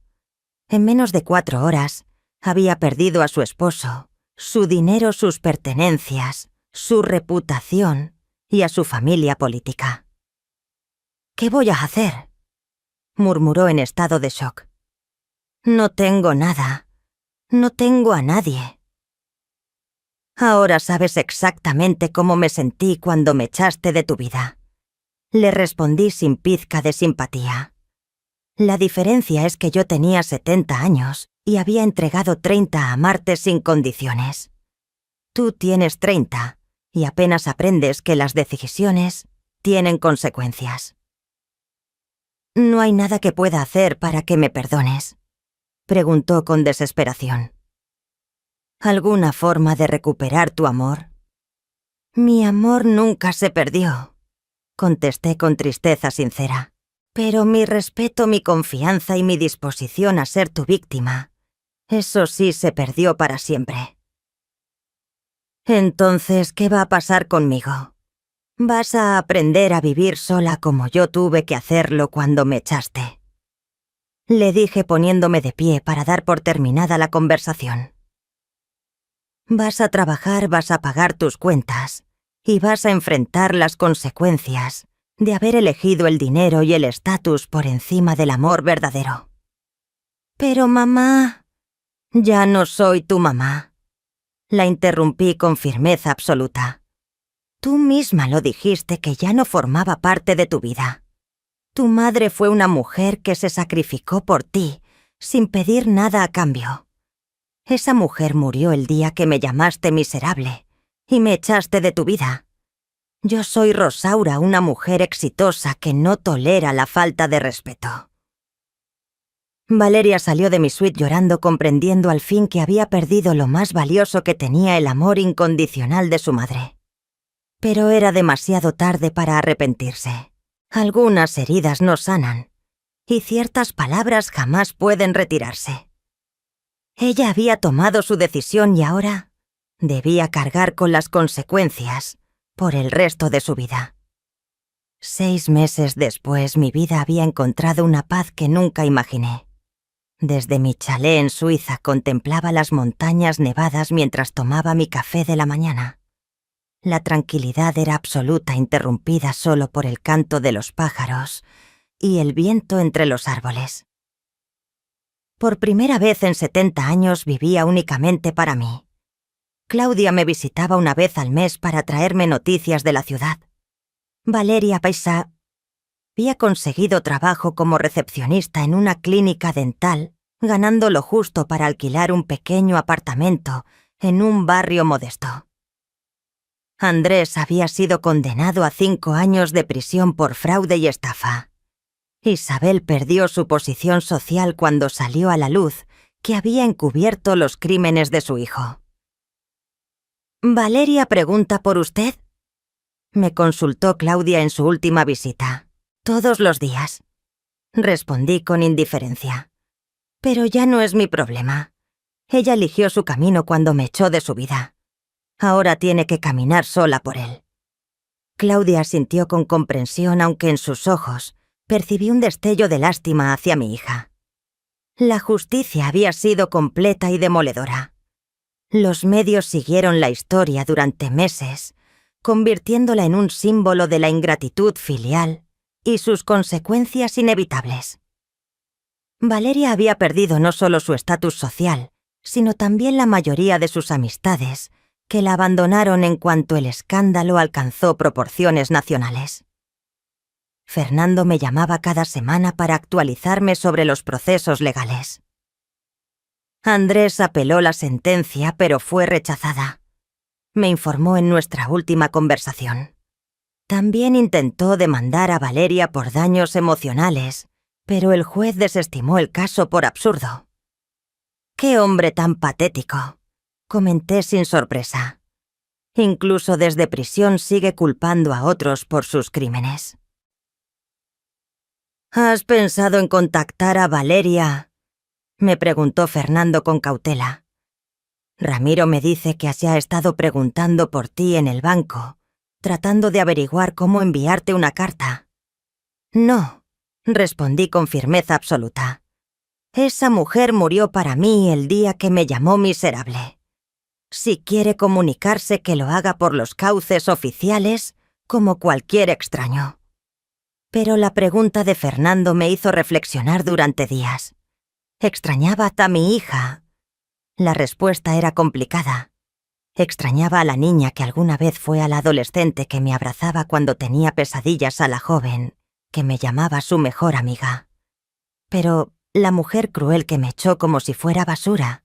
En menos de 4 horas, había perdido a su esposo, su dinero, sus pertenencias, su reputación y a su familia política. «¿Qué voy a hacer?», murmuró en estado de shock. «No tengo nada. No tengo a nadie». «Ahora sabes exactamente cómo me sentí cuando me echaste de tu vida», le respondí sin pizca de simpatía. La diferencia es que yo tenía 70 años y había entregado 30 a amarte sin condiciones. Tú tienes 30 y apenas aprendes que las decisiones tienen consecuencias. «¿No hay nada que pueda hacer para que me perdones?», preguntó con desesperación. «¿Alguna forma de recuperar tu amor?». «Mi amor nunca se perdió», contesté con tristeza sincera. «Pero mi respeto, mi confianza y mi disposición a ser tu víctima, eso sí se perdió para siempre». «Entonces, ¿qué va a pasar conmigo? Vas a aprender a vivir sola como yo tuve que hacerlo cuando me echaste», le dije poniéndome de pie para dar por terminada la conversación. «Vas a trabajar, vas a pagar tus cuentas y vas a enfrentar las consecuencias de haber elegido el dinero y el estatus por encima del amor verdadero». «Pero mamá...». «Ya no soy tu mamá», la interrumpí con firmeza absoluta. «Tú misma lo dijiste que ya no formaba parte de tu vida. Tu madre fue una mujer que se sacrificó por ti, sin pedir nada a cambio. Esa mujer murió el día que me llamaste miserable y me echaste de tu vida. Yo soy Rosaura, una mujer exitosa que no tolera la falta de respeto». Valeria salió de mi suite llorando, comprendiendo al fin que había perdido lo más valioso que tenía, el amor incondicional de su madre. Pero era demasiado tarde para arrepentirse. Algunas heridas no sanan, y ciertas palabras jamás pueden retirarse. Ella había tomado su decisión y ahora debía cargar con las consecuencias por el resto de su vida. 6 meses después, mi vida había encontrado una paz que nunca imaginé. Desde mi chalet en Suiza contemplaba las montañas nevadas mientras tomaba mi café de la mañana. La tranquilidad era absoluta, interrumpida solo por el canto de los pájaros y el viento entre los árboles. Por primera vez en 70 años vivía únicamente para mí. Claudia me visitaba una vez al mes para traerme noticias de la ciudad. Valeria Paisa había conseguido trabajo como recepcionista en una clínica dental, ganando lo justo para alquilar un pequeño apartamento en un barrio modesto. Andrés había sido condenado a 5 años de prisión por fraude y estafa. Isabel perdió su posición social cuando salió a la luz que había encubierto los crímenes de su hijo. «¿Valeria pregunta por usted?», me consultó Claudia en su última visita. «Todos los días», respondí con indiferencia. «Pero ya no es mi problema. Ella eligió su camino cuando me echó de su vida. Ahora tiene que caminar sola por él». Claudia asintió con comprensión, aunque en sus ojos percibí un destello de lástima hacia mi hija. La justicia había sido completa y demoledora. Los medios siguieron la historia durante meses, convirtiéndola en un símbolo de la ingratitud filial y sus consecuencias inevitables. Valeria había perdido no solo su estatus social, sino también la mayoría de sus amistades, que la abandonaron en cuanto el escándalo alcanzó proporciones nacionales. Fernando me llamaba cada semana para actualizarme sobre los procesos legales. Andrés apeló la sentencia, pero fue rechazada. Me informó en nuestra última conversación. También intentó demandar a Valeria por daños emocionales, pero el juez desestimó el caso por absurdo. «¡Qué hombre tan patético!», comenté sin sorpresa. Incluso desde prisión sigue culpando a otros por sus crímenes. «¿Has pensado en contactar a Valeria?», me preguntó Fernando con cautela. «Ramiro me dice que se ha estado preguntando por ti en el banco, tratando de averiguar cómo enviarte una carta». «No», respondí con firmeza absoluta. «Esa mujer murió para mí el día que me llamó miserable. Si quiere comunicarse, que lo haga por los cauces oficiales, como cualquier extraño». Pero la pregunta de Fernando me hizo reflexionar durante días. ¿Extrañaba a mi hija? La respuesta era complicada. Extrañaba a la niña que alguna vez fue a la adolescente que me abrazaba cuando tenía pesadillas, a la joven que me llamaba su mejor amiga. Pero la mujer cruel que me echó como si fuera basura,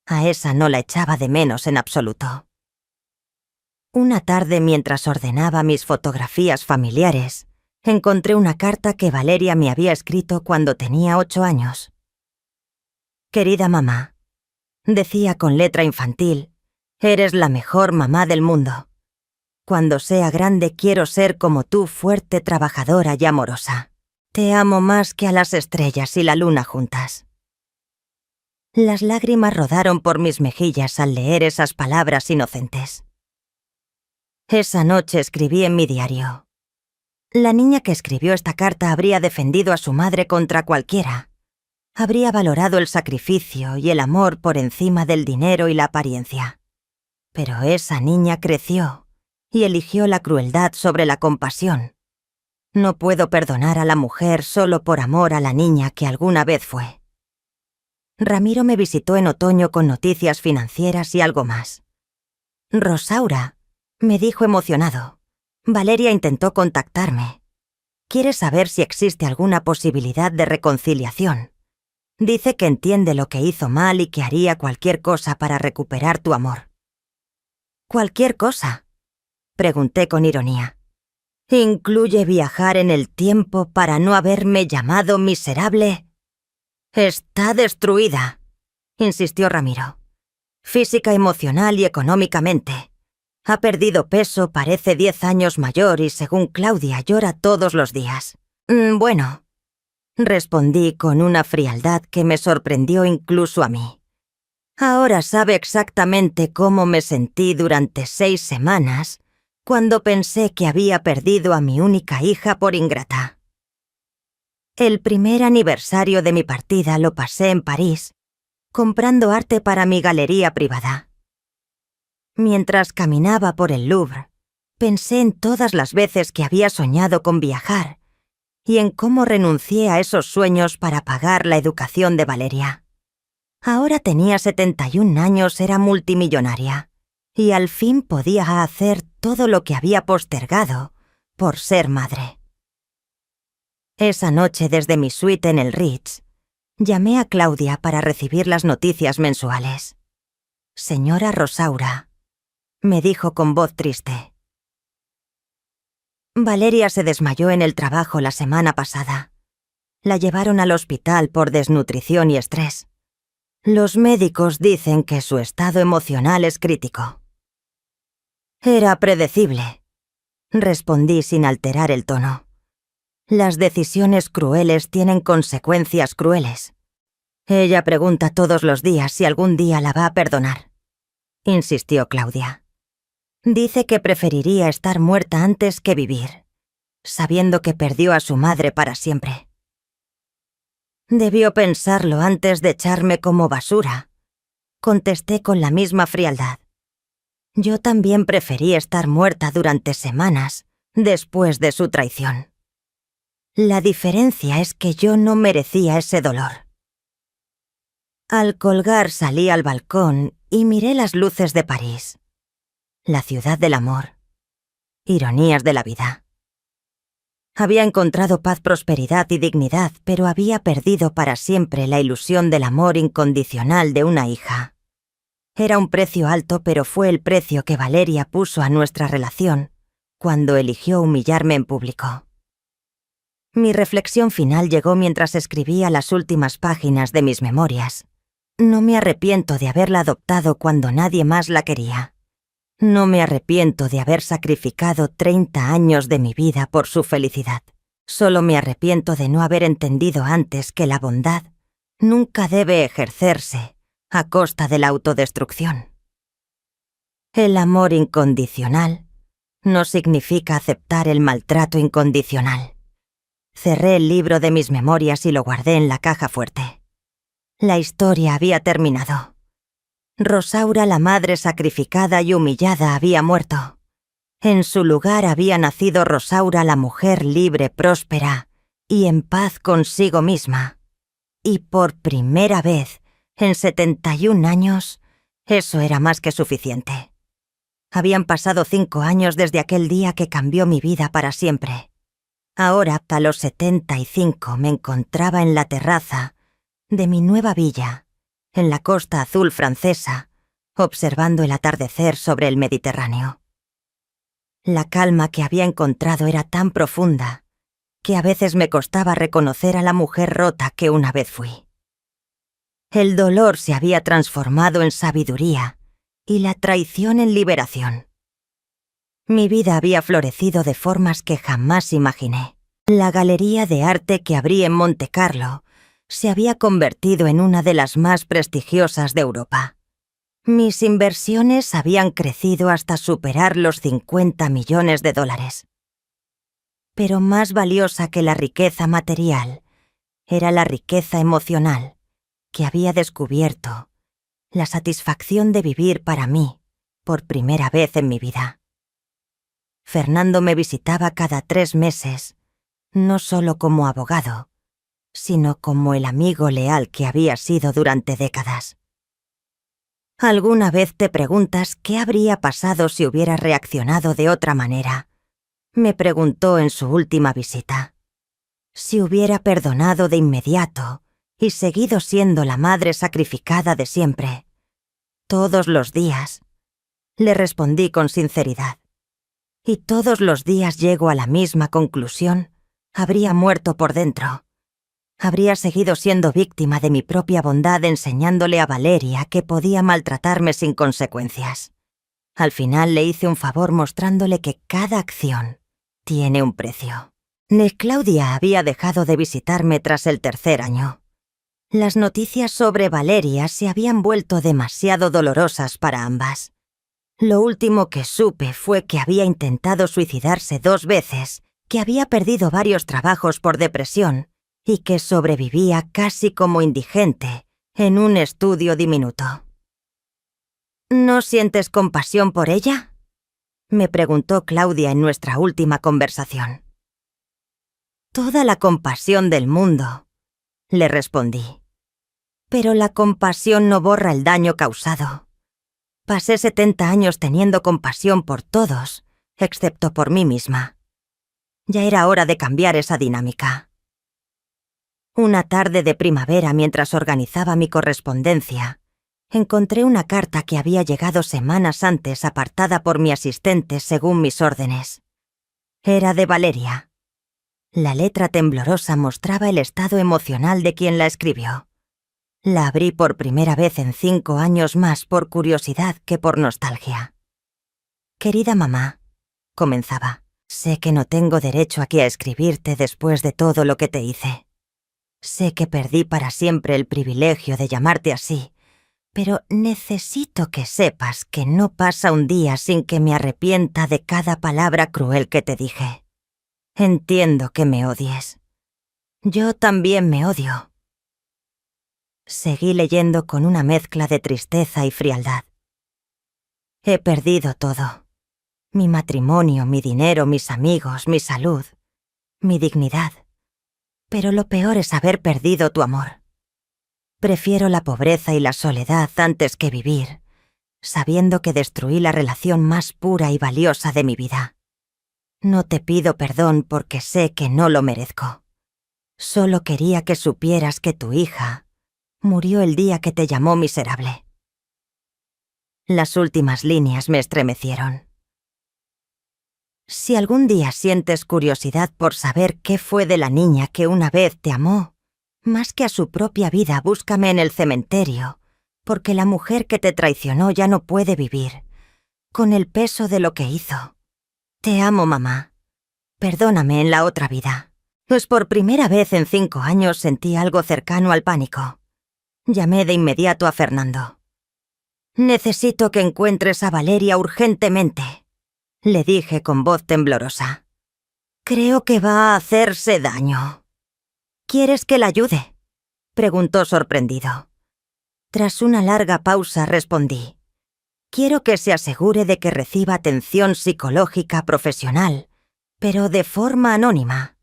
a esa no la echaba de menos en absoluto. Una tarde, mientras ordenaba mis fotografías familiares, encontré una carta que Valeria me había escrito cuando tenía 8 años. «Querida mamá», decía con letra infantil, «eres la mejor mamá del mundo. Cuando sea grande quiero ser como tú, fuerte, trabajadora y amorosa. Te amo más que a las estrellas y la luna juntas». Las lágrimas rodaron por mis mejillas al leer esas palabras inocentes. Esa noche escribí en mi diario: «La niña que escribió esta carta habría defendido a su madre contra cualquiera. Habría valorado el sacrificio y el amor por encima del dinero y la apariencia. Pero esa niña creció y eligió la crueldad sobre la compasión. No puedo perdonar a la mujer solo por amor a la niña que alguna vez fue». Ramiro me visitó en otoño con noticias financieras y algo más. «Rosaura», me dijo emocionado, «Valeria intentó contactarme. Quiere saber si existe alguna posibilidad de reconciliación. Dice que entiende lo que hizo mal y que haría cualquier cosa para recuperar tu amor». «¿Cualquier cosa?», pregunté con ironía. «¿Incluye viajar en el tiempo para no haberme llamado miserable?». «Está destruida», insistió Ramiro. «Física, emocional y económicamente. Ha perdido peso, parece 10 años mayor y, según Claudia, llora todos los días». «Bueno», respondí con una frialdad que me sorprendió incluso a mí. «Ahora sabe exactamente cómo me sentí durante 6 semanas cuando pensé que había perdido a mi única hija por ingrata. El primer aniversario de mi partida lo pasé en París, comprando arte para mi galería privada. Mientras caminaba por el Louvre, pensé en todas las veces que había soñado con viajar y en cómo renuncié a esos sueños para pagar la educación de Valeria. Ahora tenía 71 años, era multimillonaria, y al fin podía hacer todo lo que había postergado por ser madre. Esa noche, desde mi suite en el Ritz, llamé a Claudia para recibir las noticias mensuales. «Señora Rosaura», me dijo con voz triste, «Valeria se desmayó en el trabajo la semana pasada. La llevaron al hospital por desnutrición y estrés. Los médicos dicen que su estado emocional es crítico». «Era predecible», respondí sin alterar el tono. «Las decisiones crueles tienen consecuencias crueles. Ella pregunta todos los días si algún día la va a perdonar», insistió Claudia. «Dice que preferiría estar muerta antes que vivir, sabiendo que perdió a su madre para siempre». «Debió pensarlo antes de echarme como basura», contesté con la misma frialdad. Yo también preferí estar muerta durante semanas después de su traición. La diferencia es que yo no merecía ese dolor. Al colgar salí al balcón y miré las luces de París, la ciudad del amor, ironías de la vida. Había encontrado paz, prosperidad y dignidad, pero había perdido para siempre la ilusión del amor incondicional de una hija. Era un precio alto, pero fue el precio que Valeria puso a nuestra relación cuando eligió humillarme en público. Mi reflexión final llegó mientras escribía las últimas páginas de mis memorias. No me arrepiento de haberla adoptado cuando nadie más la quería. No me arrepiento de haber sacrificado 30 años de mi vida por su felicidad. Solo me arrepiento de no haber entendido antes que la bondad nunca debe ejercerse a costa de la autodestrucción. El amor incondicional no significa aceptar el maltrato incondicional. Cerré el libro de mis memorias y lo guardé en la caja fuerte. La historia había terminado. Rosaura, la madre sacrificada y humillada, había muerto. En su lugar había nacido Rosaura, la mujer libre, próspera y en paz consigo misma. Y por primera vez, en 71 años, eso era más que suficiente. Habían pasado 5 años desde aquel día que cambió mi vida para siempre. Ahora, a los 75, me encontraba en la terraza de mi nueva villa, en la costa azul francesa, observando el atardecer sobre el Mediterráneo. La calma que había encontrado era tan profunda que a veces me costaba reconocer a la mujer rota que una vez fui. El dolor se había transformado en sabiduría y la traición en liberación. Mi vida había florecido de formas que jamás imaginé. La galería de arte que abrí en Montecarlo se había convertido en una de las más prestigiosas de Europa. Mis inversiones habían crecido hasta superar los 50 millones de dólares. Pero más valiosa que la riqueza material era la riqueza emocional que había descubierto, la satisfacción de vivir para mí por primera vez en mi vida. Fernando me visitaba cada 3 meses, no solo como abogado, sino como el amigo leal que había sido durante décadas. ¿Alguna vez te preguntas qué habría pasado si hubiera reaccionado de otra manera? Me preguntó en su última visita. Si hubiera perdonado de inmediato y seguido siendo la madre sacrificada de siempre, todos los días, le respondí con sinceridad. Y todos los días llego a la misma conclusión, habría muerto por dentro. Habría seguido siendo víctima de mi propia bondad enseñándole a Valeria que podía maltratarme sin consecuencias. Al final le hice un favor mostrándole que cada acción tiene un precio. Claudia había dejado de visitarme tras el 3er año. Las noticias sobre Valeria se habían vuelto demasiado dolorosas para ambas. Lo último que supe fue que había intentado suicidarse 2 veces, que había perdido varios trabajos por depresión y que sobrevivía casi como indigente en un estudio diminuto. ¿No sientes compasión por ella?, me preguntó Claudia en nuestra última conversación. Toda la compasión del mundo, le respondí. Pero la compasión no borra el daño causado. Pasé 70 años teniendo compasión por todos, excepto por mí misma. Ya era hora de cambiar esa dinámica. Una tarde de primavera, mientras organizaba mi correspondencia, encontré una carta que había llegado semanas antes apartada por mi asistente según mis órdenes. Era de Valeria. La letra temblorosa mostraba el estado emocional de quien la escribió. La abrí por primera vez en 5 años más por curiosidad que por nostalgia. «Querida mamá», comenzaba, «sé que no tengo derecho aquí a escribirte después de todo lo que te hice. Sé que perdí para siempre el privilegio de llamarte así, pero necesito que sepas que no pasa un día sin que me arrepienta de cada palabra cruel que te dije. Entiendo que me odies. Yo también me odio». Seguí leyendo con una mezcla de tristeza y frialdad. He perdido todo. Mi matrimonio, mi dinero, mis amigos, mi salud, mi dignidad. Pero lo peor es haber perdido tu amor. Prefiero la pobreza y la soledad antes que vivir, sabiendo que destruí la relación más pura y valiosa de mi vida. No te pido perdón porque sé que no lo merezco. Solo quería que supieras que tu hija murió el día que te llamó miserable. Las últimas líneas me estremecieron. Si algún día sientes curiosidad por saber qué fue de la niña que una vez te amó, más que a su propia vida, búscame en el cementerio, porque la mujer que te traicionó ya no puede vivir, con el peso de lo que hizo. Te amo, mamá. Perdóname en la otra vida. Pues por primera vez en 5 años sentí algo cercano al pánico. Llamé de inmediato a Fernando. «Necesito que encuentres a Valeria urgentemente», le dije con voz temblorosa. «Creo que va a hacerse daño». «¿Quieres que la ayude?», preguntó sorprendido. Tras una larga pausa respondí. «Quiero que se asegure de que reciba atención psicológica profesional, pero de forma anónima».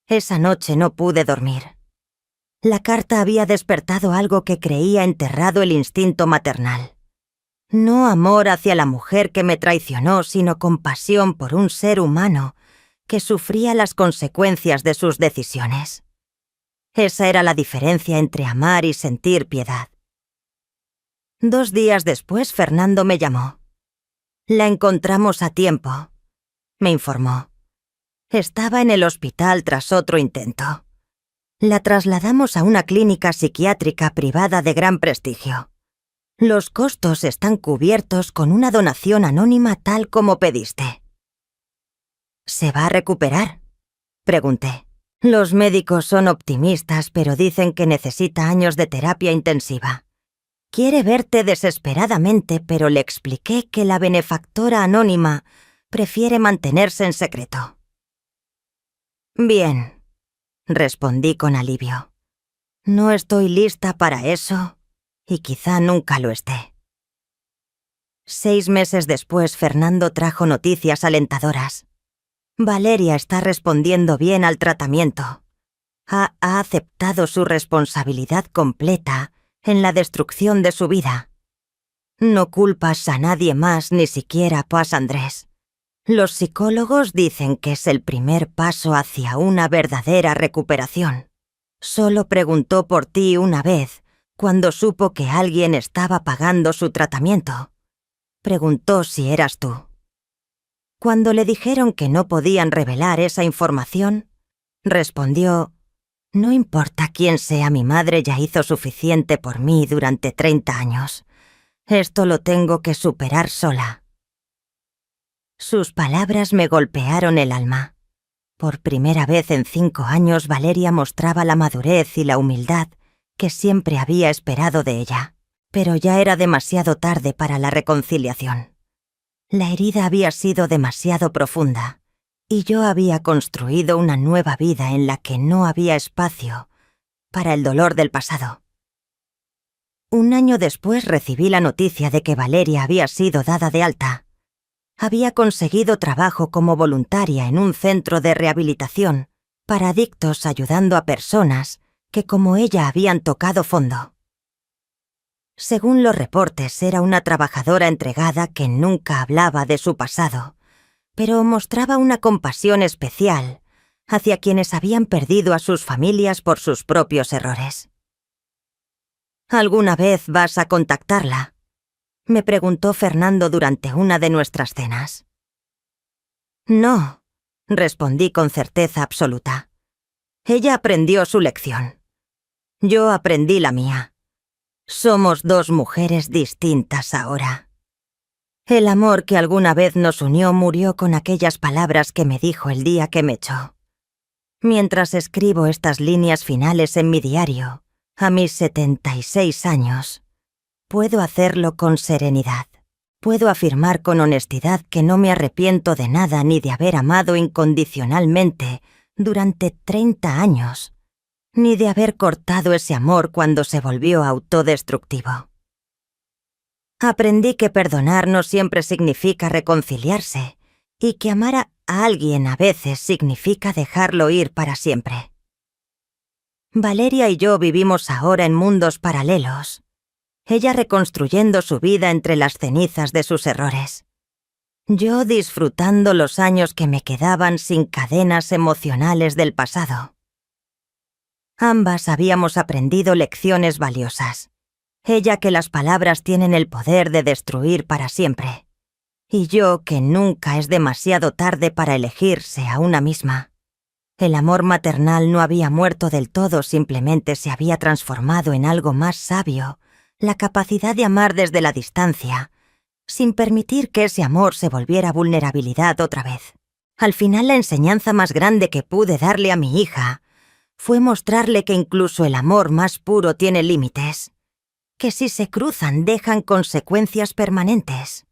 Esa noche no pude dormir. La carta había despertado algo que creía enterrado el instinto maternal. No amor hacia la mujer que me traicionó, sino compasión por un ser humano que sufría las consecuencias de sus decisiones. Esa era la diferencia entre amar y sentir piedad. 2 días después, Fernando me llamó. «La encontramos a tiempo», me informó. Estaba en el hospital tras otro intento. La trasladamos a una clínica psiquiátrica privada de gran prestigio. Los costos están cubiertos con una donación anónima tal como pediste. ¿Se va a recuperar?, pregunté. Los médicos son optimistas, pero dicen que necesita años de terapia intensiva. Quiere verte desesperadamente, pero le expliqué que la benefactora anónima prefiere mantenerse en secreto. «Bien», respondí con alivio. «No estoy lista para eso y quizá nunca lo esté». 6 meses después, Fernando trajo noticias alentadoras. Valeria está respondiendo bien al tratamiento. Ha aceptado su responsabilidad completa en la destrucción de su vida. No culpas a nadie más, ni siquiera a Pas Andrés. Los psicólogos dicen que es el primer paso hacia una verdadera recuperación. Solo preguntó por ti una vez, cuando supo que alguien estaba pagando su tratamiento. Preguntó si eras tú. Cuando le dijeron que no podían revelar esa información, respondió: «No importa quién sea mi madre, ya hizo suficiente por mí durante 30 años. Esto lo tengo que superar sola». Sus palabras me golpearon el alma. Por primera vez en 5 años, Valeria mostraba la madurez y la humildad que siempre había esperado de ella. Pero ya era demasiado tarde para la reconciliación. La herida había sido demasiado profunda, y yo había construido una nueva vida en la que no había espacio para el dolor del pasado. 1 año después recibí la noticia de que Valeria había sido dada de alta. Había conseguido trabajo como voluntaria en un centro de rehabilitación para adictos, ayudando a personas que como ella habían tocado fondo. Según los reportes, era una trabajadora entregada que nunca hablaba de su pasado, pero mostraba una compasión especial hacia quienes habían perdido a sus familias por sus propios errores. «¿Alguna vez vas a contactarla?», me preguntó Fernando durante una de nuestras cenas. «No», respondí con certeza absoluta. «Ella aprendió su lección. Yo aprendí la mía. Somos 2 mujeres distintas ahora». El amor que alguna vez nos unió murió con aquellas palabras que me dijo el día que me echó. Mientras escribo estas líneas finales en mi diario, a mis 76 años, puedo hacerlo con serenidad. Puedo afirmar con honestidad que no me arrepiento de nada ni de haber amado incondicionalmente durante 30 años, ni de haber cortado ese amor cuando se volvió autodestructivo. Aprendí que perdonar no siempre significa reconciliarse y que amar a alguien a veces significa dejarlo ir para siempre. Valeria y yo vivimos ahora en mundos paralelos. Ella reconstruyendo su vida entre las cenizas de sus errores. yo disfrutando los años que me quedaban sin cadenas emocionales del pasado. Ambas habíamos aprendido lecciones valiosas. Ella que las palabras tienen el poder de destruir para siempre. Y yo que nunca es demasiado tarde para elegirse a una misma. El amor maternal no había muerto del todo, simplemente se había transformado en algo más sabio, la capacidad de amar desde la distancia, sin permitir que ese amor se volviera vulnerabilidad otra vez. Al final, la enseñanza más grande que pude darle a mi hija fue mostrarle que incluso el amor más puro tiene límites, que si se cruzan dejan consecuencias permanentes.